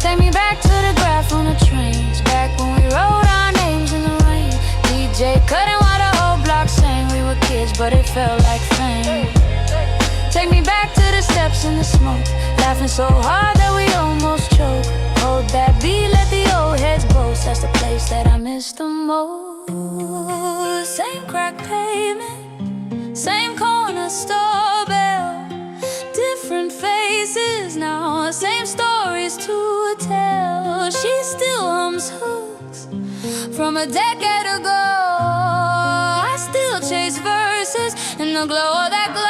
Take me back to the graph on the trains, back when we wrote our names in the rain. DJ cutting while the whole block sang. We were kids, but it felt like fame. Take me back to the steps in the smoke, laughing so hard that we almost choked. Hold that beat, let the old heads boast. That's the place that I miss the most. Same crack pavement, same corner store bell. Different faces now, same stories to tell. She still hums hooks from a decade ago. I still chase verses in the glow of that glow.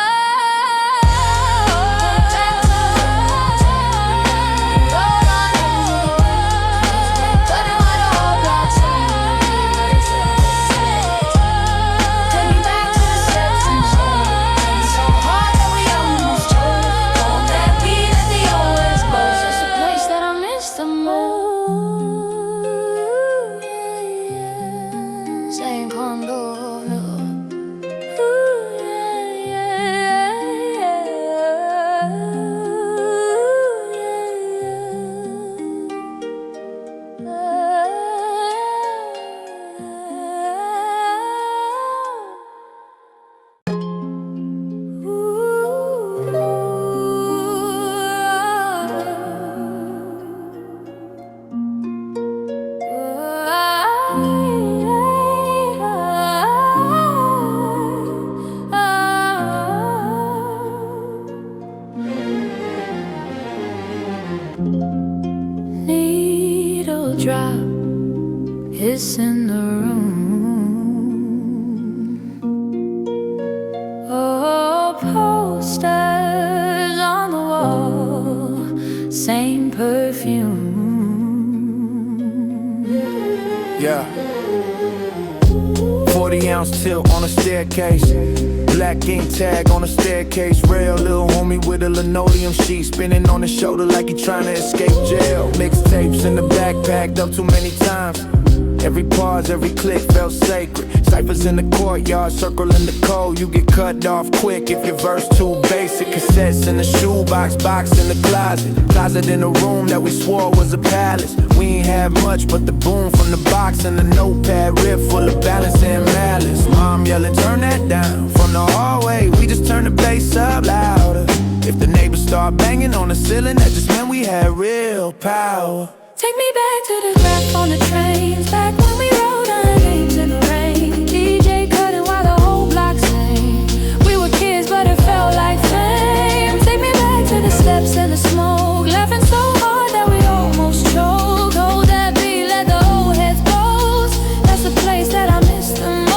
Needle drop, hiss in the room. Oh, posters on the wall, same perfume. Yeah. 40-ounce tilt on a staircase, black ink tag on a staircase rail. Little homie with a linoleum sheet spinning on his shoulder like he trying to escape jail. Mixtapes in the backpack, up too many times. Every pause, every click felt sacred. Ciphers in the courtyard, circling the code. You get cut off quick if your verse too basic. Cassettes in the shoebox, box in the closet. Closet in a room that we swore was a palace. We ain't had much but the boom from the box and the notepad, rip full of balance and malice. Mom yelling, turn that down from the hallway. We just turn the bass up louder. If the neighbors start banging on the ceiling, that just meant we had real power. Take me back to the graph on the trains, back when we wrote our names in the rain. DJ cutting while the whole block sang. We were kids, but it felt like fame. Take me back to the steps and the smoke, laughing so hard that we almost choked. Hold that beat, let the old heads boast. That's the place that I miss the most.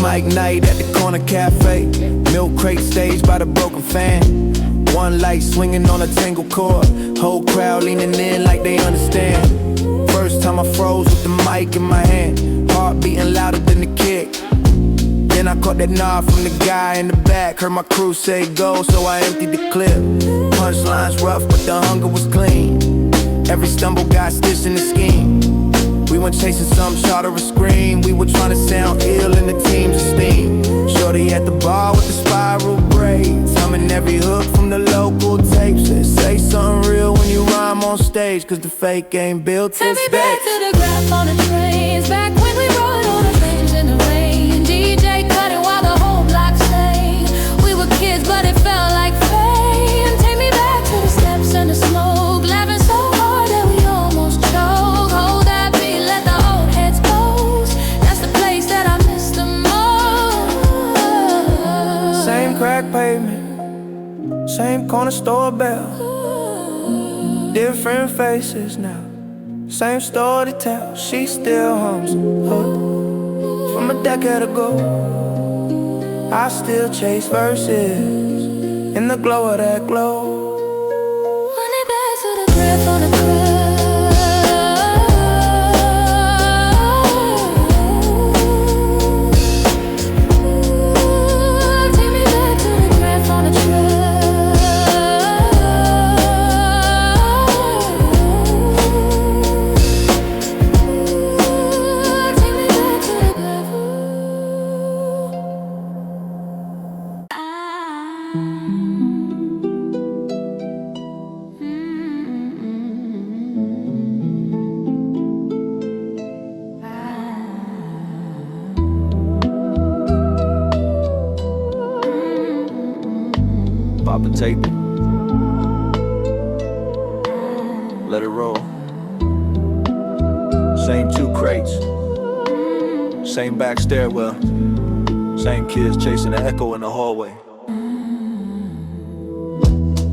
mic night at the corner cafe. Milk crate stage by the broken fan. One light swinging on a tangle cord. Whole crowd leaning in like they understand. First time I froze with the mic in my hand. Heart beating louder than the kick. Then I caught that nod from the guy in the back. Heard my crew say go, so I emptied the clip. Punchlines rough, but the hunger was clean. Every stumble got stitched in the scheme. We weren't chasing some shot or a scream. We were trying to sound ill in the team's esteem. Shorty at the bar with the spiral braids, humming every hook from the local tapes. Say something real when you rhyme on stage, cause the fake ain't built to Take stay. me back to the graph on the trains, back when we rode on the flames in the rain. DJ cut it while the whole block sang. We were kids but it felt like fame. Take me back to the steps and the smoke, laughing so hard that we almost choke. Hold that beat, let the old heads close. That's the place that I miss the most. Same crack pavement, same corner store bell. Different faces now, same story to tell. She still hums hooked from a decade ago. I still chase verses in the glow of that glow. Running back to the graph on the crowd. Take me back to the graph on the trail. Take me back to the graph. Pop a tape. Let it roll. Same two crates. Same back stairwell. Same kids chasing the echo in the hallway.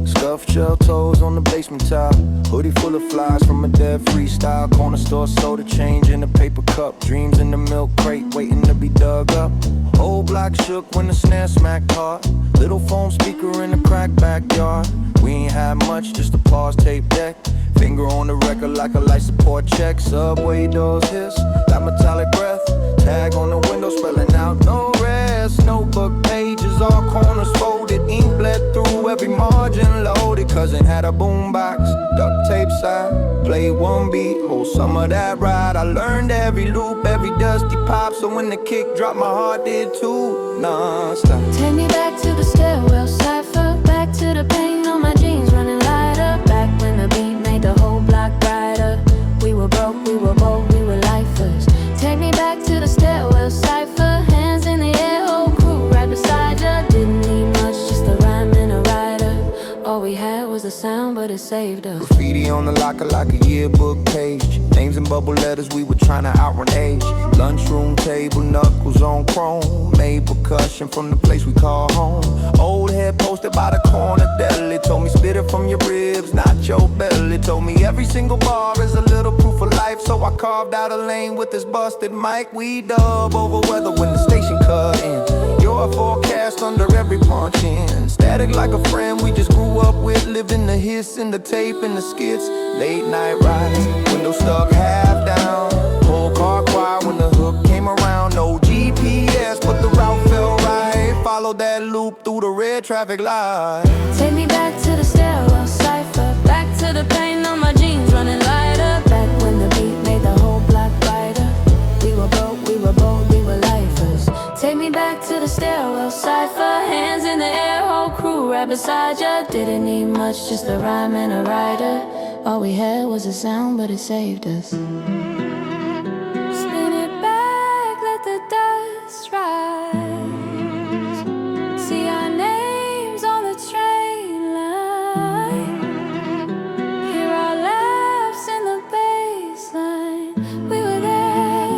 Scuffed shell toes on the basement tile. Hoodie full of flies from a dead freestyle. Corner store soda change in a paper cup. Dreams in the milk crate waiting to be dug up. Whole block shook when the snare smacked hard. Little foam speaker in the cracked backyard. We ain't had much, just a pause tape deck. Finger on the record like a life support check. Subway doors hiss, that metallic breath. Tag on the window spelling out no rest. Notebook pages, all corners folded. Ink bled through every margin loaded. Cousin had a boombox, duct tape side. Play one beat, hold some of that ride. I learned every loop, every dusty pop. So when the kick dropped, my heart did too. Non-stop. Take me back to the stairwell cipher, back to the pain on my jeans running lighter. Back when the beat made the whole block brighter. We were broke, we were bold, we were lifers. Take me back to the stairwell cipher, hands in the air, whole crew right beside ya. Didn't need much, just a rhyme and a writer. All we had was the sound, but it saved us. Graffiti on the locker like a yearbook page. Names in bubble letters, we were trying to outrun age. Lunchroom table, knuckles on chrome. Made percussion from the place we call home. Old head posted by the corner deli. Told me spit it from your ribs, not your belly. Told me every single bar is a little proof of life. So I carved out a lane with this busted mic. We dub over weather when the station cut in. Your forecast under every punch in. Static like a friend we just grew up with. Lived in the hiss and the tape and the skits. Late night ride, window stuck half down. Whole car quiet when the hook came around. No GPS, but the route felt right. Followed that loop through the red traffic light. Take me back to the stairwell cipher, back to the pain on my jeans running lighter. Back when the beat made the whole block brighter. We were broke, we were bold, we were lifers. Take me back to the stairwell cipher, hands in the air, whole crew right beside ya. Didn't need much, just a rhyme and a writer. All we had was a sound, but it saved us. Spin it back, let the dust rise. See our names on the train line. Hear our laughs in the baseline. We were there,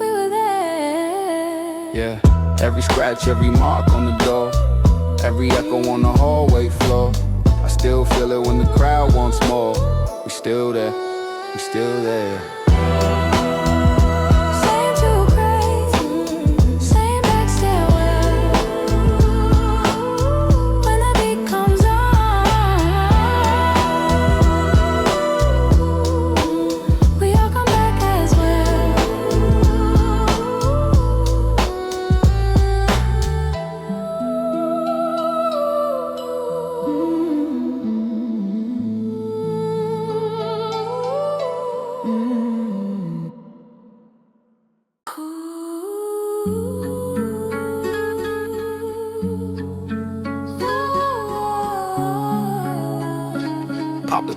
we were there. Yeah, every scratch, every mark on the door, every echo on the hallway floor. I still feel it when the crowd wants more. We still there, we still there. Same two crates,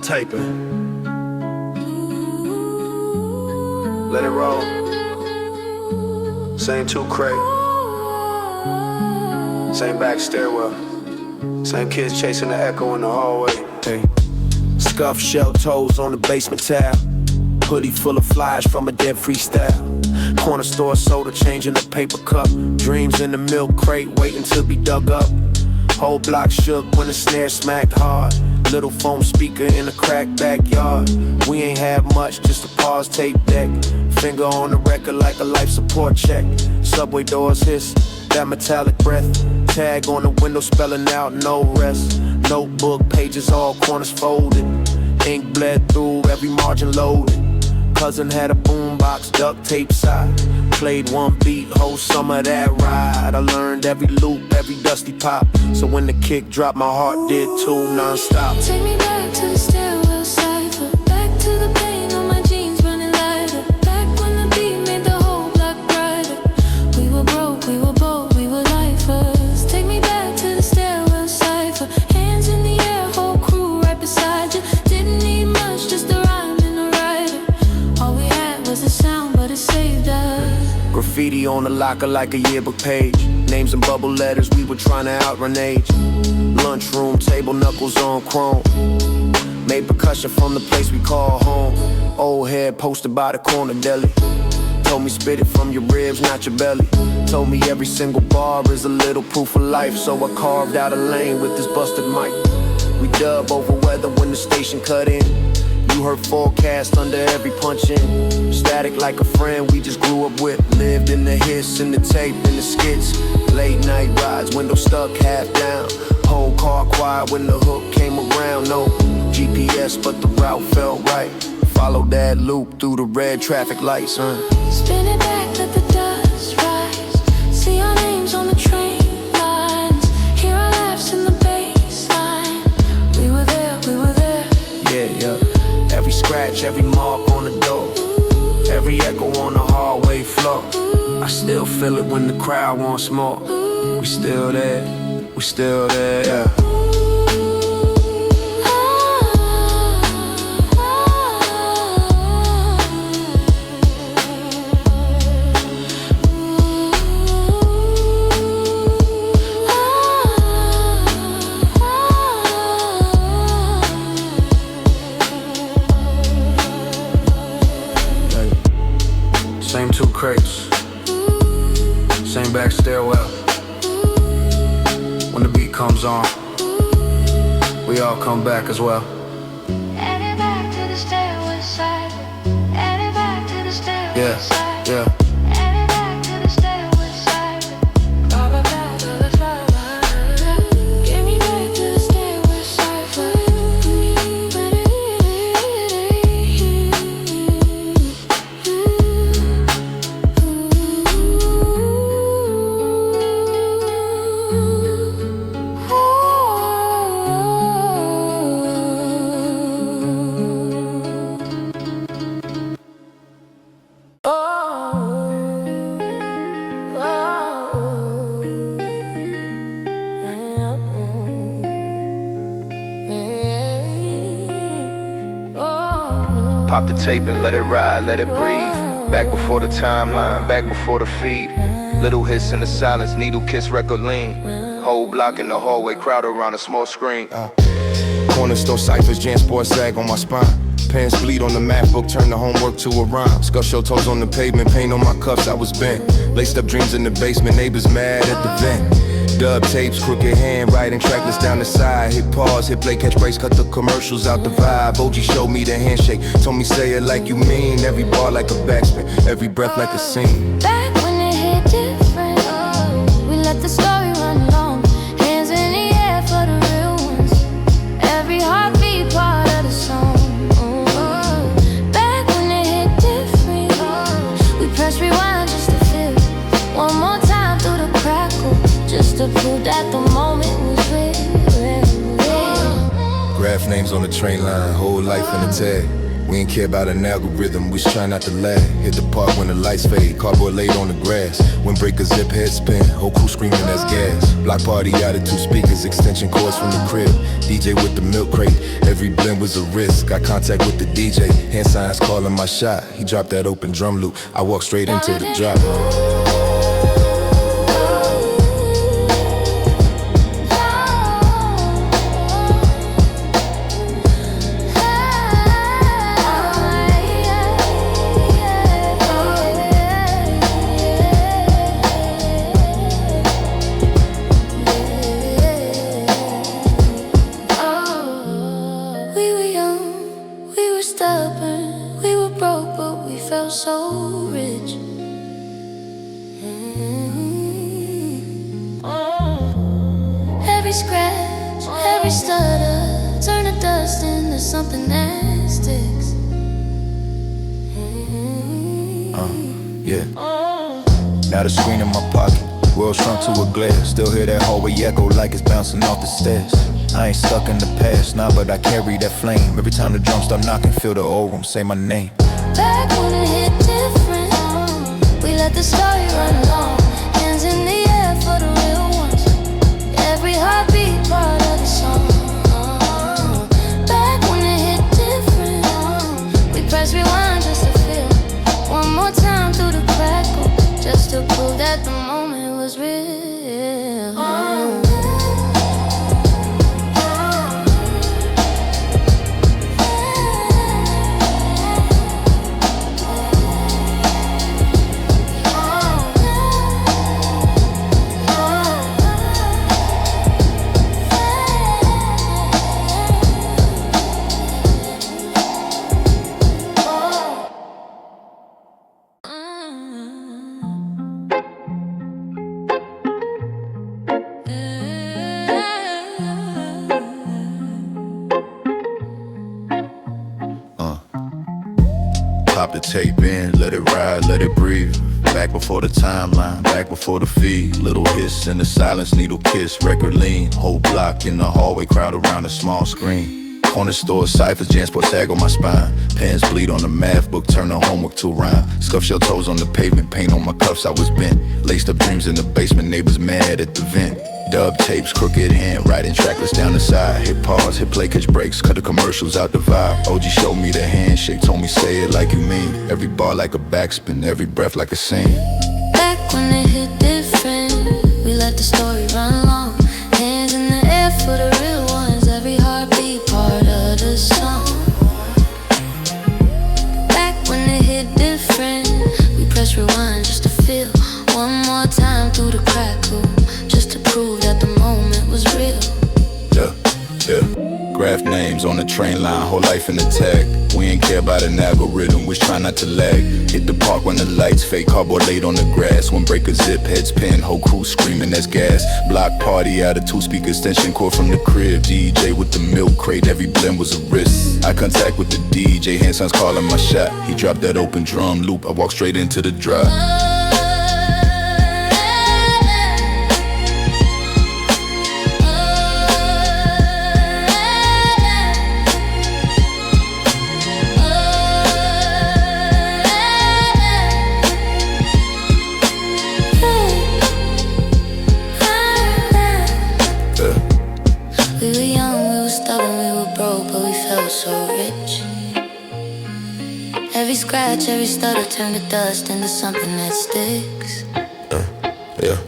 Taping. Let it roll. Same two crate. Same back stairwell. Same kids chasing the echo in the hallway. Hey. Scuffed shell toes on the basement tile. Hoodie full of flies from a dead freestyle. Corner store soda change in the paper cup. Dreams in the milk crate waiting to be dug up. Whole block shook when the snare smacked hard. Little foam speaker in a cracked backyard. We ain't have much, just a pause tape deck. Finger on the record like a life support check. Subway doors hiss, that metallic breath. Tag on the window spelling out no rest. Notebook pages all corners folded. Ink bled through every margin loaded. Cousin had a boombox, duct tape side. Played one beat, whole summer that ride. I learned every loop, every dusty pop. So when the kick dropped, my heart did too, non-stop. Take me back to the stairwell cipher. Back to the pain on my jeans running lighter. Back when the beat made the whole block brighter. We were broke, we were bold, we were lifers. Take me back to the stairwell cipher. Hands in the air, whole crew right beside you. Didn't need much, just a rhyme and a writer. All we had was the sound, but it saved us. Graffiti on the locker like a yearbook page. Names and bubble letters, we were trying to outrun age. Lunchroom, table knuckles on chrome. Made percussion from the place we call home. Old head posted by the corner deli. Told me spit it from your ribs, not your belly. Told me every single bar is a little proof of life. So I carved out a lane with this busted mic. We dub over weather when the station cut in. You heard forecast under every punch in. Static like a friend we just grew up with. Lived in the hits and the tape and the skits. Late night rides, window stuck half down. Whole car quiet when the hook came around. No GPS but the route felt right. Followed that loop through the red traffic lights. Spin it back, let the dust rise. See our names on the train lines. Hear our laughs in the bass line. We were there, we were there. Yeah. Every scratch, every mark on the door. Every echo on the hallway floor. I still feel it when the crowd wants more. We still there, we still there, yeah. Same two crates, same back stairwell. When the beat comes on, we all come back as well. Add it back to the stairwell side. Add it back to the stairwell side. Yeah. Add it back to the stairwell side. Give me back to the stairwell side. Pop the tape and let it ride, let it breathe. Back before the timeline, back before the feed. Little hits in the silence, needle kiss record lean. Whole block in the hallway, crowd around a small screen. Corner store ciphers, jam sports sag on my spine. Pants bleed on the math book, turn the homework to a rhyme. Scuff show toes on the pavement, paint on my cuffs, I was bent. Laced up dreams in the basement, neighbors mad at the vent. Dub tapes, crooked hand, writing trackless down the side. Hit pause, hit play, catch breaks, cut the commercials out the vibe. OG showed me the handshake, told me say it like you mean. Every bar like a backspin, every breath like a scene. Back when it hit different, we let the story run long. Hands in the air for the real ones. Every heartbeat part of the song. Back when it hit different, we press rewind just to feel it. One more time through the crackle, just to prove that the moment was real. Graph names on the train line, whole life in a tag. We ain't care about an algorithm, we just try not to lag. Hit the park when the lights fade, cardboard laid on the grass. Windbreaker, zip, head spin, whole crew screaming that's gas. Block party out of 2 speakers, extension cords from the crib. DJ with the milk crate, every blend was a risk. Got contact with the DJ, hand signs calling my shot. He dropped that open drum loop, I walked straight into the drop. Now the screen in my pocket, world shrunk to a glare. Still hear that hallway echo like it's bouncing off the stairs. I ain't stuck in the past, nah, but I carry that flame. Every time the drums start knocking, feel the old room say my name. Back when it hit different, we let the story run long. Hands in the air for the real ones. Every heartbeat part of the song. Back when it hit different, we press rewind just to feel one more time through the crackle, just to prove that the moment was real. Pop the tape in, let it ride, let it breathe. Back before the timeline, back before the feed. Little hiss in the silence, needle kiss, record lean. Whole block in the hallway, crowd around a small screen. Corner store, ciphers, Jansport tag on my spine. Pens bleed on the math book, turn the homework to a rhyme. Scuff shell toes on the pavement, paint on my cuffs, I was bent. Laced up dreams in the basement, neighbors mad at the vent. Dub tapes, crooked hand, writing trackless down the side. Hit pause, hit play, catch breaks, cut the commercials out the vibe. OG showed me the handshake, told me say it like you mean. Every bar like a backspin, every breath like a scene. Back when it hit different, we let the story run long. Hands in the air for the real ones, every heartbeat part of the song. Back when it hit different, we press rewind just to feel one more time through the crackle, just to prove that the moment was real. Yeah. Graph names on the train line, whole life in the tag. We ain't care about an algorithm, we try not to lag. Hit the park when the lights fade, cardboard laid on the grass. Windbreaker, zip, heads pin, whole crew screaming that's gas. Block party out of 2-speaker extension cord from the crib. DJ with the milk crate, every blend was a risk. Eye contact with the DJ, hand signs calling my shot. He dropped that open drum loop, I walked straight into the drop. Scratch, every stutter turn to dust into something that sticks. Yeah.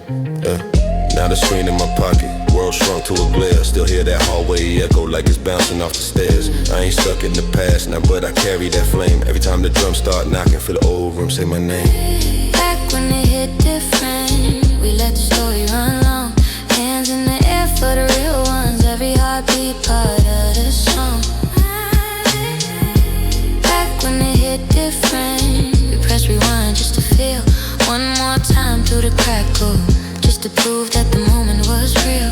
Now the screen in my pocket, world shrunk to a glare. Still hear that hallway echo like it's bouncing off the stairs. I ain't stuck in the past now, but I carry that flame. Every time the drums start knocking, feel the old room say my name. Back when it hit different, we let the story run long. Hands in the air for the real ones, every heartbeat part of the song. When it hit different, we press rewind just to feel one more time through the crackle, just to prove that the moment was real.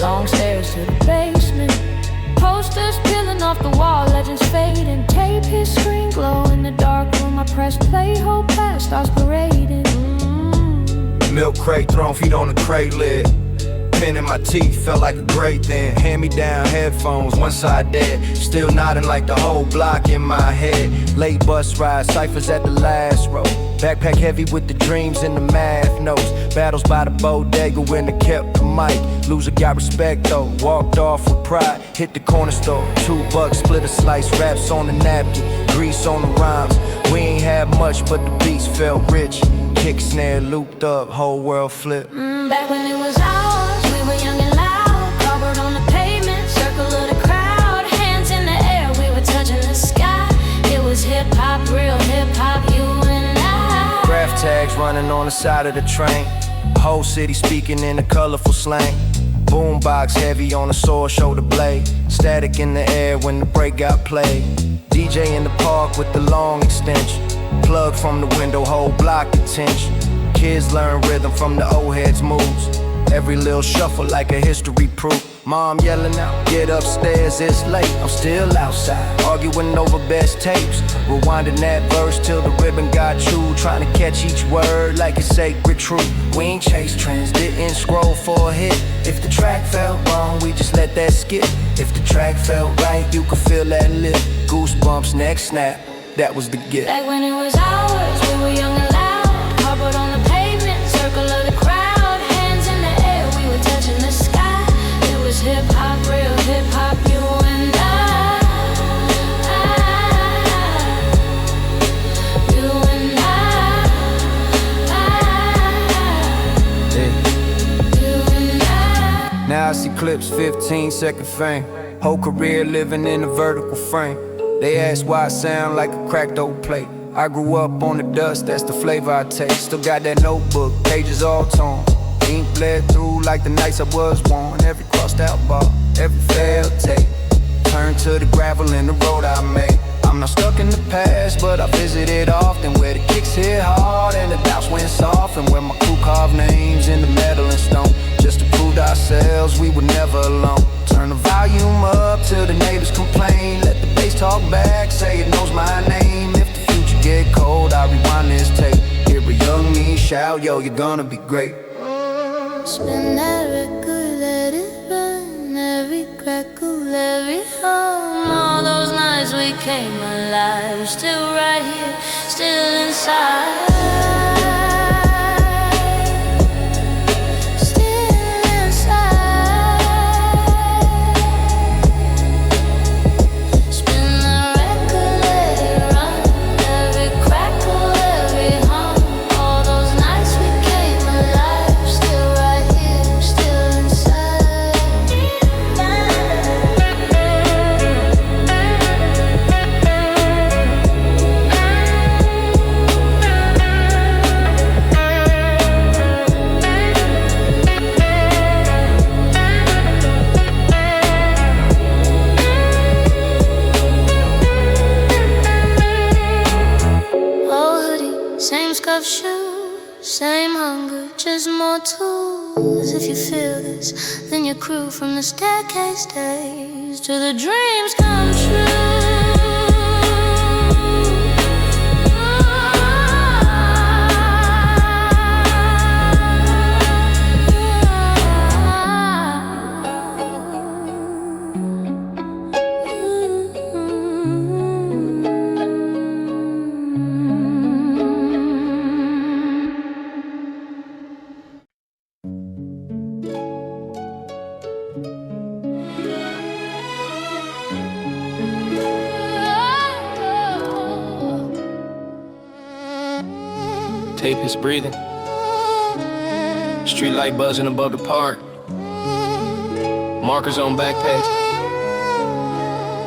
Long stairs to the basement. Posters peeling off the wall, legends fading. Tape his screen glow in the dark room. I press play, whole past starts parading. Milk crate thrown, feet on the crate lid. Pen in my teeth, felt like a great thing. Hand-me-down headphones, one side dead. Still nodding like the whole block in my head. Late bus ride, ciphers at the last row. Backpack heavy with the dreams and the math notes. Battles by the bodega when they kept the mic. Loser got respect though, walked off with pride. Hit the corner store, $2, split a slice. Raps on the napkin, grease on the rhymes. We ain't had much but the beats felt rich. Kick snare looped up, whole world flipped. Back when it was ours, we were young and loud. Cardboard on the pavement, circle of the crowd. Hands in the air, we were touching the sky. It was hip-hop, real hip-hop, you and I. Graph tags running on the side of the train. Whole city speaking in a colorful slang. Boombox heavy on the sore shoulder blade. Static in the air when the break got played. DJ in the park with the long extension. Plug from the window, whole block attention. Kids learn rhythm from the old heads' moves. Every little shuffle like a history proof. Mom yelling out, get upstairs, it's late. I'm still outside, arguing over best tapes. Rewinding that verse till the ribbon got chewed. Trying to catch each word like it's sacred truth. We ain't chase trends, didn't scroll for a hit. If the track felt wrong, we just let that skip. If the track felt right, you could feel that lift. Goosebumps, next snap, that was the gift. Back when it was ours, we were young and loud. Cardboard on the pavement, circle of the crowd. Hands in the air, we were touching the sky. It was hip-hop, real hip-hop, you and I. You and I. You and I. Now I see clips, 15-second fame. Whole career living in a vertical frame. They ask why I sound like a cracked old plate. I grew up on the dust, that's the flavor I take. Still got that notebook, pages all torn. Ink bled through like the nights I was worn. Every crossed out bar, every failed tape. Turned to the gravel in the road I made. I'm not stuck in the past, but I visit it often. Where the kicks hit hard and the doubts went soft. And where my crew carved names in the metal and stone. Just to prove to ourselves we were never alone. Turn the volume up till the neighbors complain. Let the bass talk back, say it knows my name. If the future get cold, I rewind this tape. Hear a young me shout, yo, you're gonna be great. Spin that record, let it run. Every crackle, every hum. All those nights we came alive. Still right here, still inside. Same hunger, just more tools. If you feel this, then your crew from the staircase days to the dreams come true. Tape is breathing. Street light buzzing above the park. Markers on backpacks.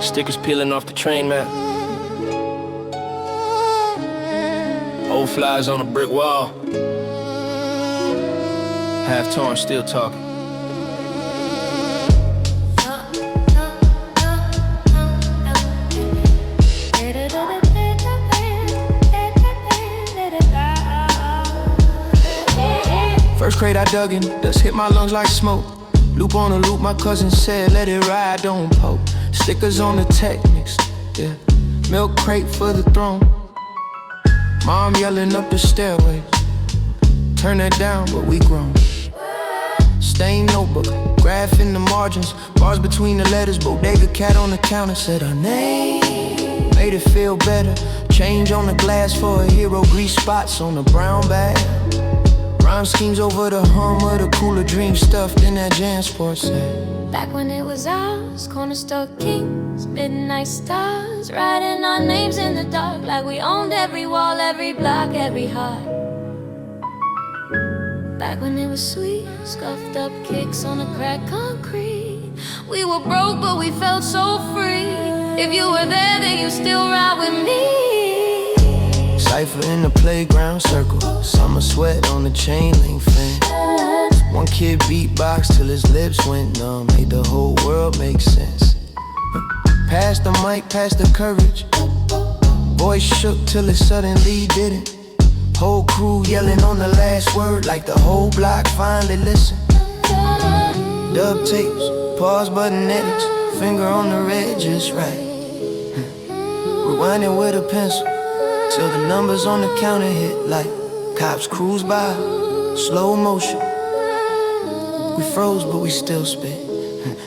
Stickers peeling off the train map. Old flies on a brick wall. Half torn, still talking. First crate I dug in, dust hit my lungs like smoke. Loop on a loop, my cousin said, let it ride, don't poke. Stickers on the Technics, yeah. Milk crate for the throne. Mom yelling up the stairway. Turn that down, but we grown. Stained notebook, graph in the margins, bars between the letters. Bodega cat on the counter said her name. Made it feel better. Change on the glass for a hero. Grease spots on the brown bag. Rhyme schemes over the hum of the cooler dream stuffed in that JanSport set. Back when it was ours, corner store kings, midnight stars, writing our names in the dark like we owned every wall, every block, every heart. Back when it was sweet, scuffed up kicks on the cracked concrete. We were broke but we felt so free. If you were there then you still ride with me. Cypher in the playground circle, summer sweat on the chain link fence. One kid beatbox till his lips went numb, made the whole world make sense. Pass the mic, pass the courage. Voice shook till it suddenly didn't. Whole crew yelling on the last word like the whole block finally listened. Dub tapes, pause button edits, finger on the red just right. Rewinding with a pencil till the numbers on the counter hit like cops cruise by, slow motion. We froze but we still spit.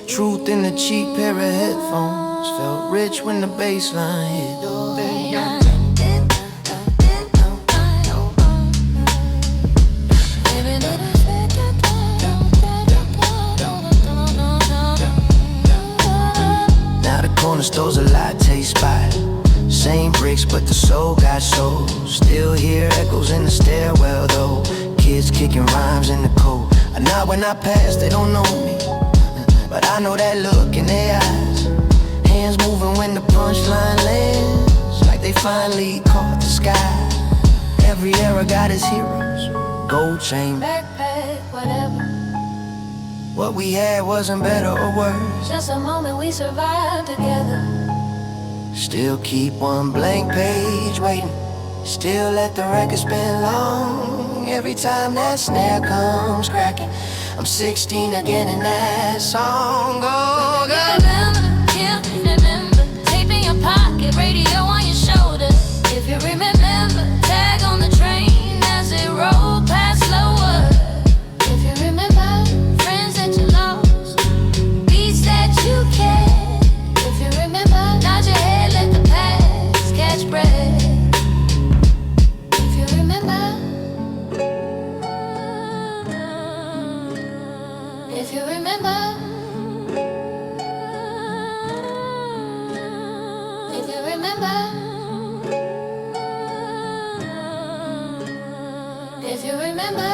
Truth in a cheap pair of headphones. Felt rich when the bass line hit. Now the corner store's a latte spot. Same bricks but the soul got sold. Still hear echoes in the stairwell though. Kids kicking rhymes in the cold. Now when I pass they don't know me, but I know that look in their eyes. Hands moving when the punchline lands, like they finally caught the sky. Every era got its heroes. Gold chain, Backpack, whatever. what we had wasn't better or worse. Just a moment we survived together. Still keep one blank page waiting. Still let the record spin long. Every time that snare comes cracking, I'm 16 again in that song. Oh, God. Remember, tape in your pocket, radio on your shoulder. If you remember, tag on the train as it rolled past slower. If you remember, friends that you lost, beats that you kept. If you remember, nod your head, let the past catch breath. If you remember, if you remember, if you remember, if you remember.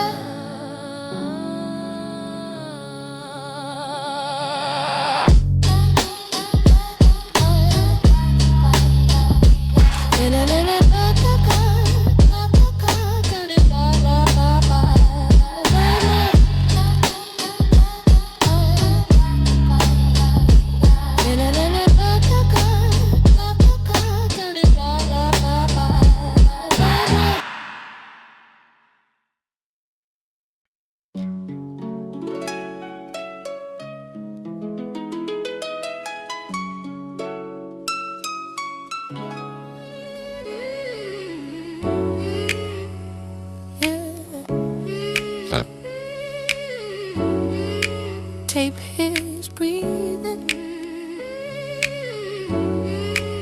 Tape his breathing.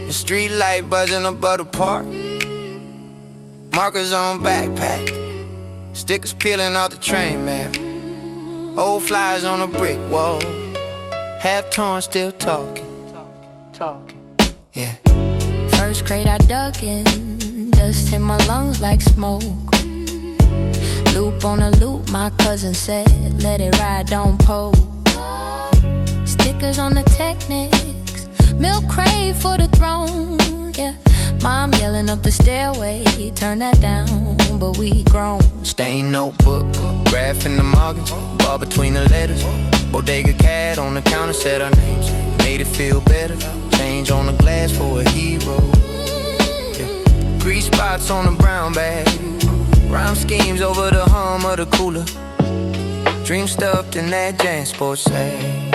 The street light buzzing above the park. Markers on backpack. Stickers peeling off the train map. Old flyers on a brick wall. Half torn, still talking. Yeah. First grade I dug in, dust in my lungs like smoke. Loop on a loop, my cousin said, let it ride, don't poke. Stickers on the Technics, milk crate for the throne, yeah. Mom yelling up the stairway, turn that down, but we grown. Stained notebook, graph in the margins, bar between the letters. Bodega cat on the counter said our names, made it feel better. Change on the glass for a hero, yeah. Grease spots on the brown bag. Rhyme schemes over the hum of the cooler. Dream stuffed in that Jan Sports say.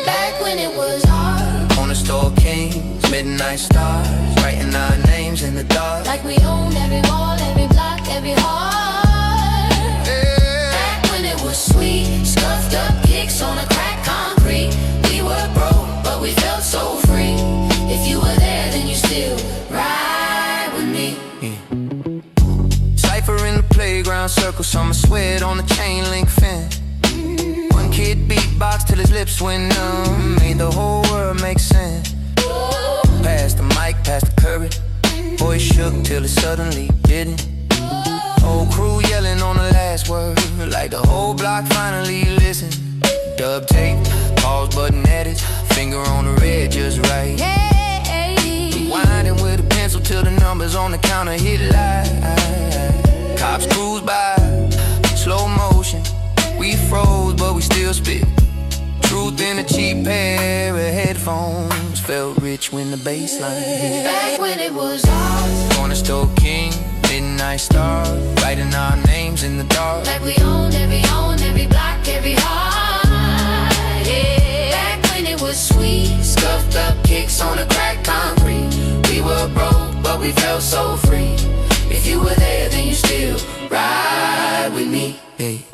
Back when it was hard, Corner store kings, midnight stars, writing our names in the dark. like we owned every wall, every block, every heart. Back when it was sweet, scuffed up kicks on a cracked concrete. We were broke, but we felt so free. If you were there, then you still ride with me. Cypher in the playground, circle, summer sweat on the chain link fence. One kid beatbox till his lips went numb, made the whole world make sense. Past the mic, past the courage, voice shook till it suddenly didn't. Whole crew yelling on the last word, like the whole block finally listened. Dub tape, pause button edits, finger on the red just right. Rewinding with a pencil till the numbers on the counter hit live. Cops cruise by, slow motion. We froze, but we still spit. Truth in a cheap pair of headphones. Felt rich when the bass line hit. Back when it was ours, Corner store king, midnight star, writing our names in the dark. like we owned every block, every heart. Yeah. Back when it was sweet, scuffed up kicks on a cracked concrete. We were broke, but we felt so free. If you were there, then you still ride with me. Hey.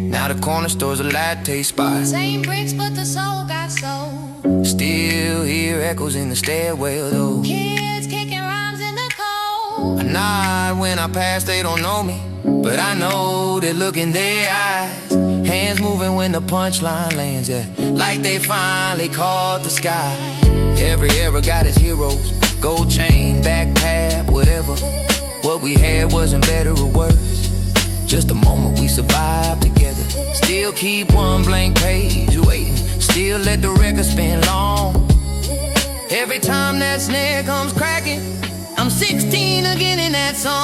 Now the corner store's a latte spot. Same bricks, but the soul got sold. Still hear echoes in the stairwell though. Kids kicking rhymes in the cold. I nod when I pass, they don't know me, but I know they look in their eyes. Hands moving when the punchline lands, yeah, like they finally caught the sky. Every era got its heroes, gold chain, backpack, whatever. What we had wasn't better or worse, just a moment we survived together. Still keep one blank page waiting, still let the record spin long. Every time that snare comes cracking, I'm 16 again in that song.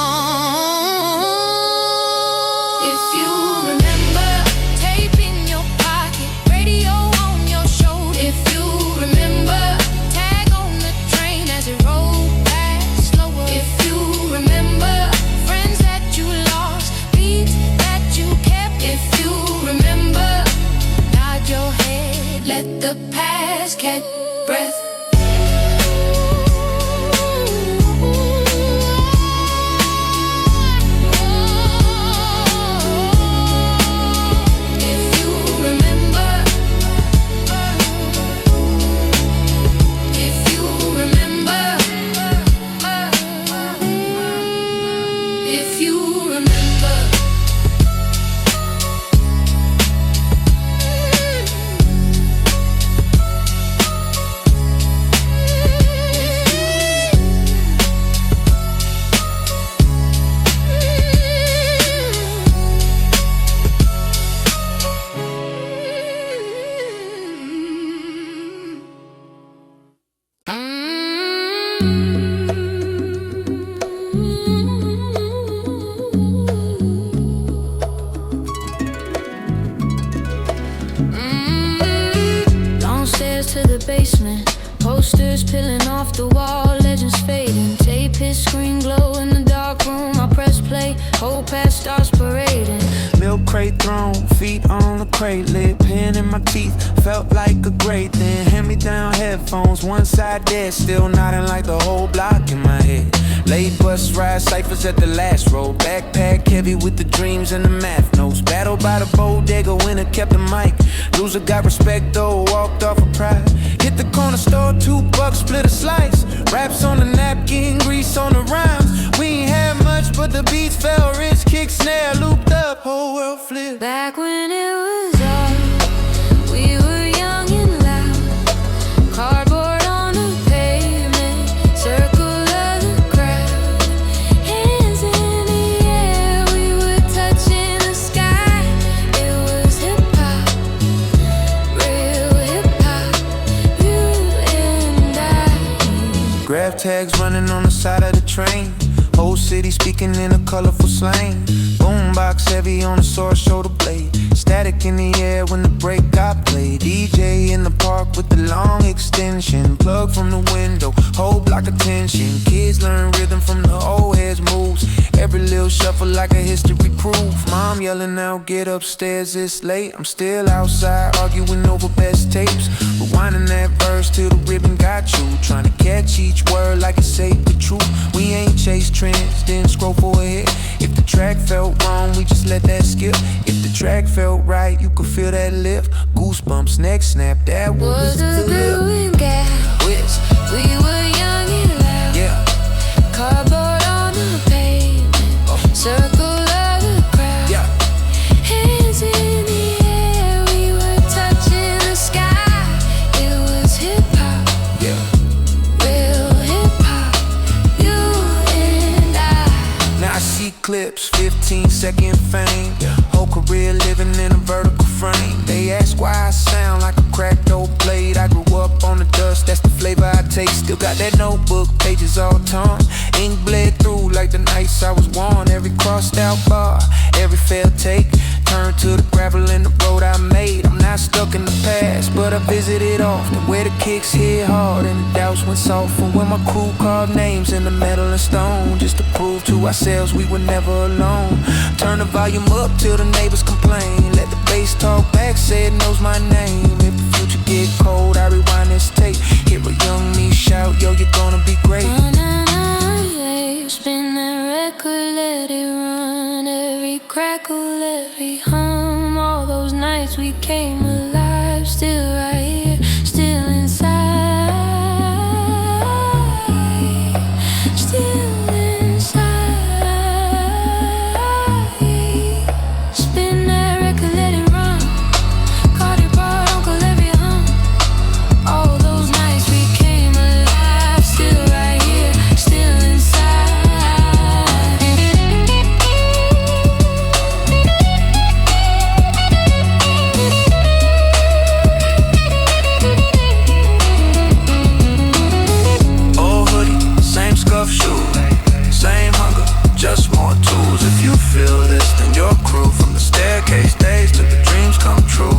If you remember, tape in your pocket, radio on your shoulder. If you remember, tag on the train as it rolled back slower. If you remember, friends that you lost, beats that you kept. If you remember, nod your head, let the past catch breath. To the basement, posters peeling off the wall, legends fading, tape his screen glow in the dark room. I press play, whole past starts parading. Milk crate thrown, feet on the crate lid, pen in my teeth, felt like a great thing. Hand me down headphones, one side dead, still nodding like the whole block in my head. Late bus ride, ciphers at the last row, backpack heavy with the dreams and the math notes. Battle by the bodega, winner kept the mic. Loser got respect though, walked off of pride. Hit the corner store, $2, split a slice. Raps on the napkin, grease on the rhymes. We ain't had much, but the beats felt rich. Kick, snare, looped up, whole world flipped. Back when it was all, we were young and loud. Cardboard on the pavement, circle of the crowd. Hands in the air, we were touching the sky. It was hip-hop, real hip-hop, you and I. Grab tags running on the side of the train. Whole city speaking in a colorful slang. Boombox heavy on the sword shoulder blade. Static in the air when the break got played. DJ in the park with the long extension. Plug from the window, whole block attention. Kids learn rhythm from the old heads moves. Every little shuffle like a history proof. Mom yelling out, get upstairs, it's late. I'm still outside arguing over best tapes. Rewinding that verse till the ribbon got you. Trying to catch each word like it's sacred truth. We ain't chase trends, then scroll for a hit. If the track felt wrong, we just let that skip. If the track felt right, you could feel that lift. Goosebumps, neck snap, that was the doing gas. Whiz. We were young and loud. Yeah. Cardboard on the pavement. Circle of the crowd. Yeah. Hands in the air, we were touching the sky. It was hip hop. Yeah. Real hip hop. You and I. Now I see clips, 15-second fame. Whole career living in a vertical frame. They ask why I sound like a cracked old blade. I grew up on the dust, that's the flavor I take. Still got that notebook, pages all torn. Ink bled through like the nights I was worn. Every crossed out bar, every failed take. Turned to the gravel in the road I made. I'm not stuck in the past, but I visit it often. Where the kicks hit hard and the doubts went soft. And when my crew carved names in the metal and stone, just to prove to ourselves we were never alone. Turn the volume up till the neighbors complain. Let the bass talk back, say it knows my name. If the future get cold, I rewind this tape. Hear a young me shout, yo, you're gonna be great. Spin that record, let it run. Every crackle, every hum. All those nights we came alive. Still right here, still inside. Still inside. Spin that record, let it run. Cardi brought Uncle every hum. All those nights we came alive. Still right here, still inside. Old hoodie, same scuff shoes, same hunger, just more tools. If you feel this, then your crew. From the staircase days to the dreams come true.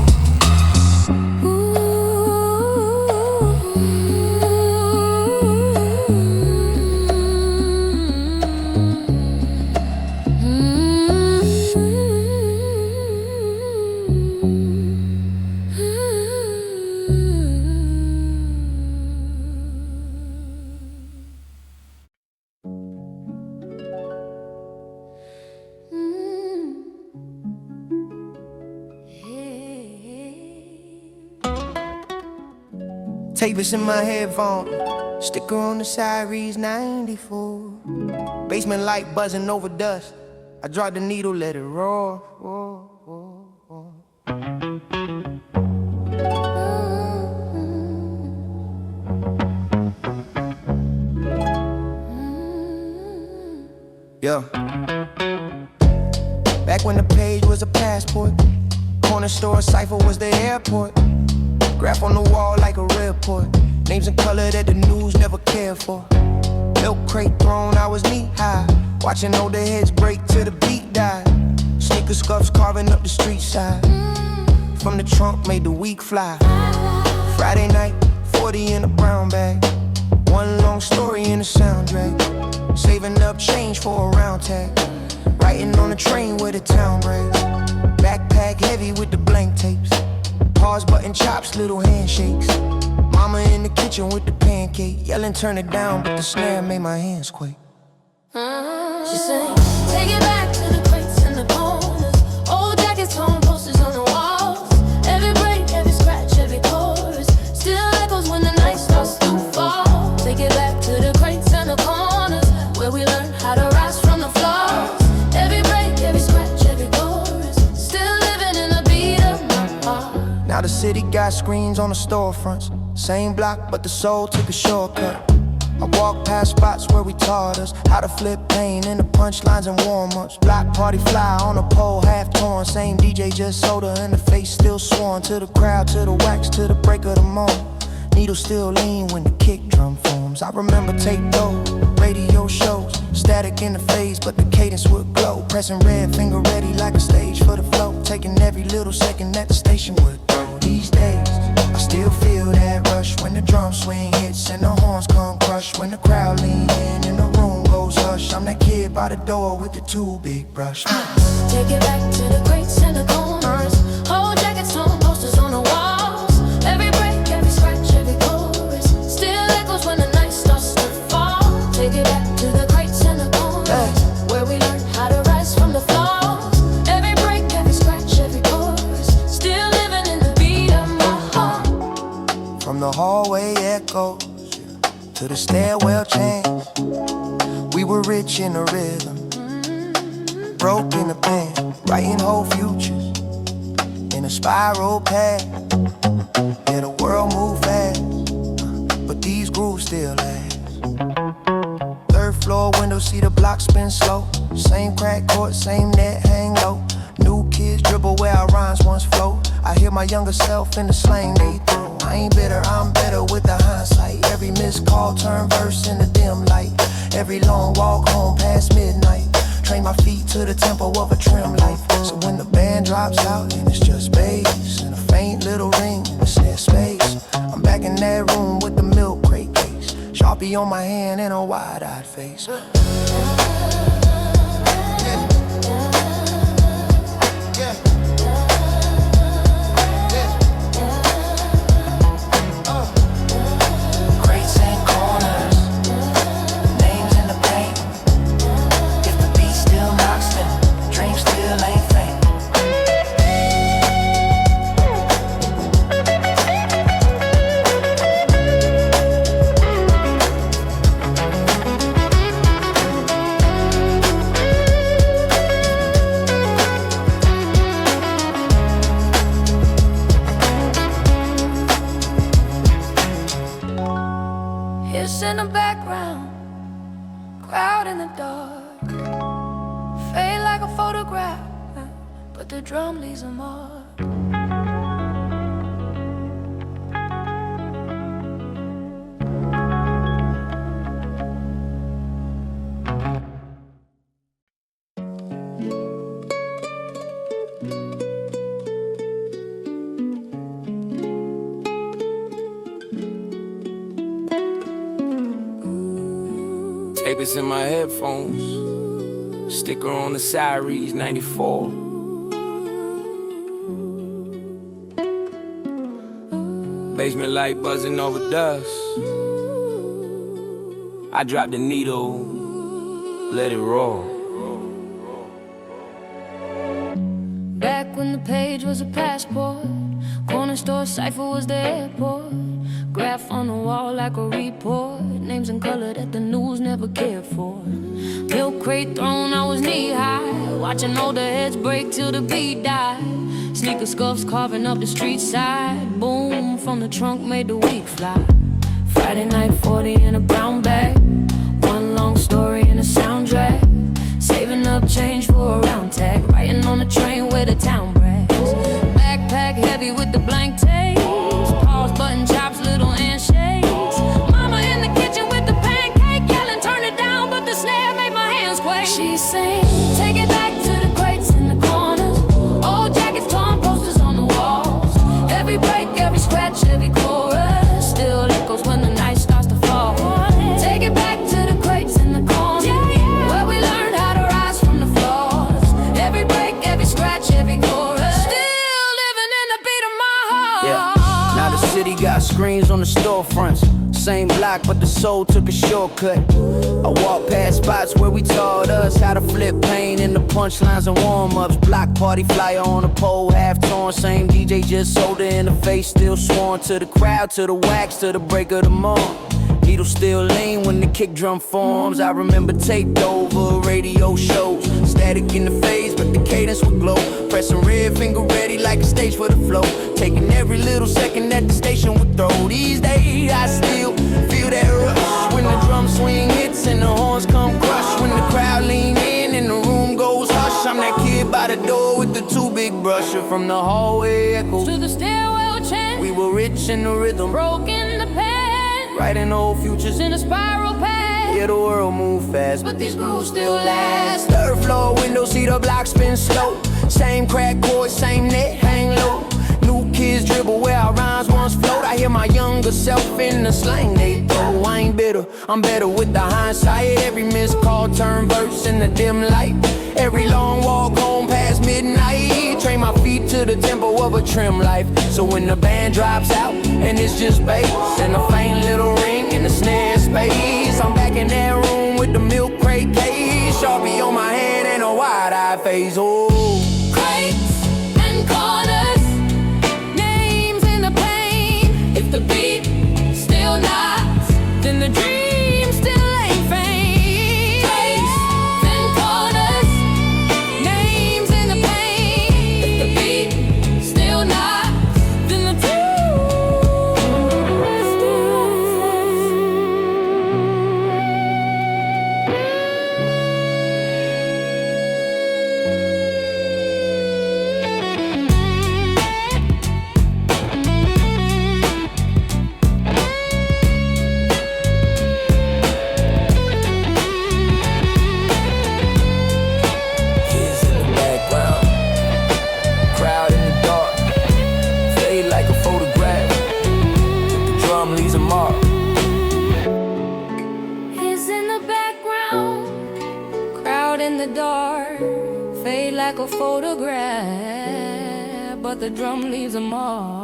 Tape is in my headphone. Sticker on the side reads 94. Basement light buzzing over dust. I drop the needle, let it roar, roar, roar, roar. Yeah. Back when the page was a passport, corner store cipher was the airport. Graph on the wall like a report. Names in color that the news never cared for. Milk crate thrown, I was knee high. Watching older heads break till the beat died. Sneaker scuffs carving up the street side. From the trunk made the week fly. Friday night, 40 in a brown bag. One long story in a soundtrack. Saving up change for a round tag. Writing on the train with a town breaks. Backpack heavy with the blank tapes. Pause button chops, little handshakes. Mama in the kitchen with the pancake. Yelling turn it down, but the snare made my hands quake. She sang, take it back to the crates and the corners. Old jackets, torn posters on the walls. Every break, every scratch, every chorus still echoes when the night starts to fall. Take it back to the crates and the corners, where we learn how to rise from the flaws. Every break, every scratch, every chorus still living in the beat of my heart. Now the city got screens on the storefronts. Same block, but the soul took a shortcut. I walked past spots where we taught us how to flip pain into punchlines and warm-ups. Block party fly on a pole, half torn. Same DJ, just soda in the face, still sworn. To the crowd, to the wax, to the break of the morn. Needle still lean when the kick drum forms. I remember tape though, radio shows. Static in the phase, but the cadence would glow. Pressing red, finger ready like a stage for the flow. Taking every little second that the station would go. These days, I still feel that rush when the drum swing hits and the horns come crush. When the crowd lean in and the room goes hush. I'm that kid by the door with the too big brush. Take it back to the crates and the corners. Whole jackets, torn posters on the walls. Every break, every scratch, every chorus still echoes when the night starts to fall. Take it back to the crates and the corners, where we learn how to rise from the flaws. Every break, every scratch, every chorus still living in the beat of my heart. From the hallway echoes to the stairwell chants, we were rich in the rhythm, broke in the pen, writing whole futures in a spiral path. Yeah, the world moved fast, but these grooves still last. Third floor window, see the block spin slow. Same crack court, same net, hang low. New kids dribble where our rhymes once flow. I hear my younger self in the slang they throw. I ain't bitter, I'm better with the hindsight. Every missed call turn verse in the dim light. Every long walk home past midnight. Train my feet to the tempo of a trim life. So when the band drops out and it's just bass and a faint little ring in the snare space, I'm back in that room with the milk crate case, Sharpie on my hand and a wide-eyed face. In the background, crowd in the dark, fade like a photograph, but the drum leaves a mark. Tape is in my headphones. Sticker on the side reads 94. Basement light buzzing over dust. I drop the needle, let it roll. Back when the page was a passport, corner store cipher was the airport. Graph on the wall like a report, names in color that the news never cared for. Milk crate thrown, I was knee high, watching older heads break till the beat died. Sneaker scuffs carving up the street side. Boom from the trunk made the week fly. Friday night 40 in a brown bag, one long story in a soundtrack. Saving up change for a round tag, riding on the train where the town brags. Backpack heavy with the blank tapes, pause button chops, little handshakes. Mama in the kitchen with the pancake, yelling turn it down, but the snare made my hands quake. She sings, take it back to the crates in the corners, old jackets, torn posters on the walls. Every break, every scratch, every chorus still echoes when the night starts to fall. Take it back to the crates in the corners, where we learned how to rise from the floors. Every break, every scratch, every chorus still living in the beat of my heart. Yeah. Now the city got screens on the storefronts. Same block, but the soul took a shortcut. I walked past spots where we taught us how to flip pain in the punchlines and warm-ups. Block party flyer on a pole, half torn. Same DJ just sold it in the face, still sworn to the crowd, to the wax, to the break of the morn. Needle still lean when the kick drum forms. I remember taped over radio shows. Static in the phase, but the cadence would glow. Pressing red, finger ready like a stage for the flow. Taking every little second that the station would throw. These days I still feel that rush when the drum swing hits and the horns come crush. When the crowd lean in and the room goes hush. I'm that kid by the door with the too big brusher. From the hallway echoes to the stairwell chant, we were rich in the rhythm, broke in the Writing old futures in a spiral path. Yeah, the world move fast, But these grooves still last. third floor window, see the block spin slow. Same crack chords, same net, hang low. New kids dribble where our rhymes once float. I hear my younger self in the slang they throw. I ain't bitter, I'm better with the hindsight. Every missed call turn verse in the dim light. Every long walk home past midnight. Train my feet to the tempo of a trim life. So when the band drops out and it's just bass and a faint little ring in the snare space, I'm back in that room with the milk crate case, Sharpie on my hand and a wide-eyed face. Oh, Crates and corners, names in the pain. If the beat still knocks, then the dream still ain't faint. Crates and corners, names in the pain. If the beat still knocks, then the dream still kids in the background, crowd in the dark, fade like a photograph. The drum leaves a mark. is in the background, crowd in the dark, fade like a photograph, but the drum leaves a mark.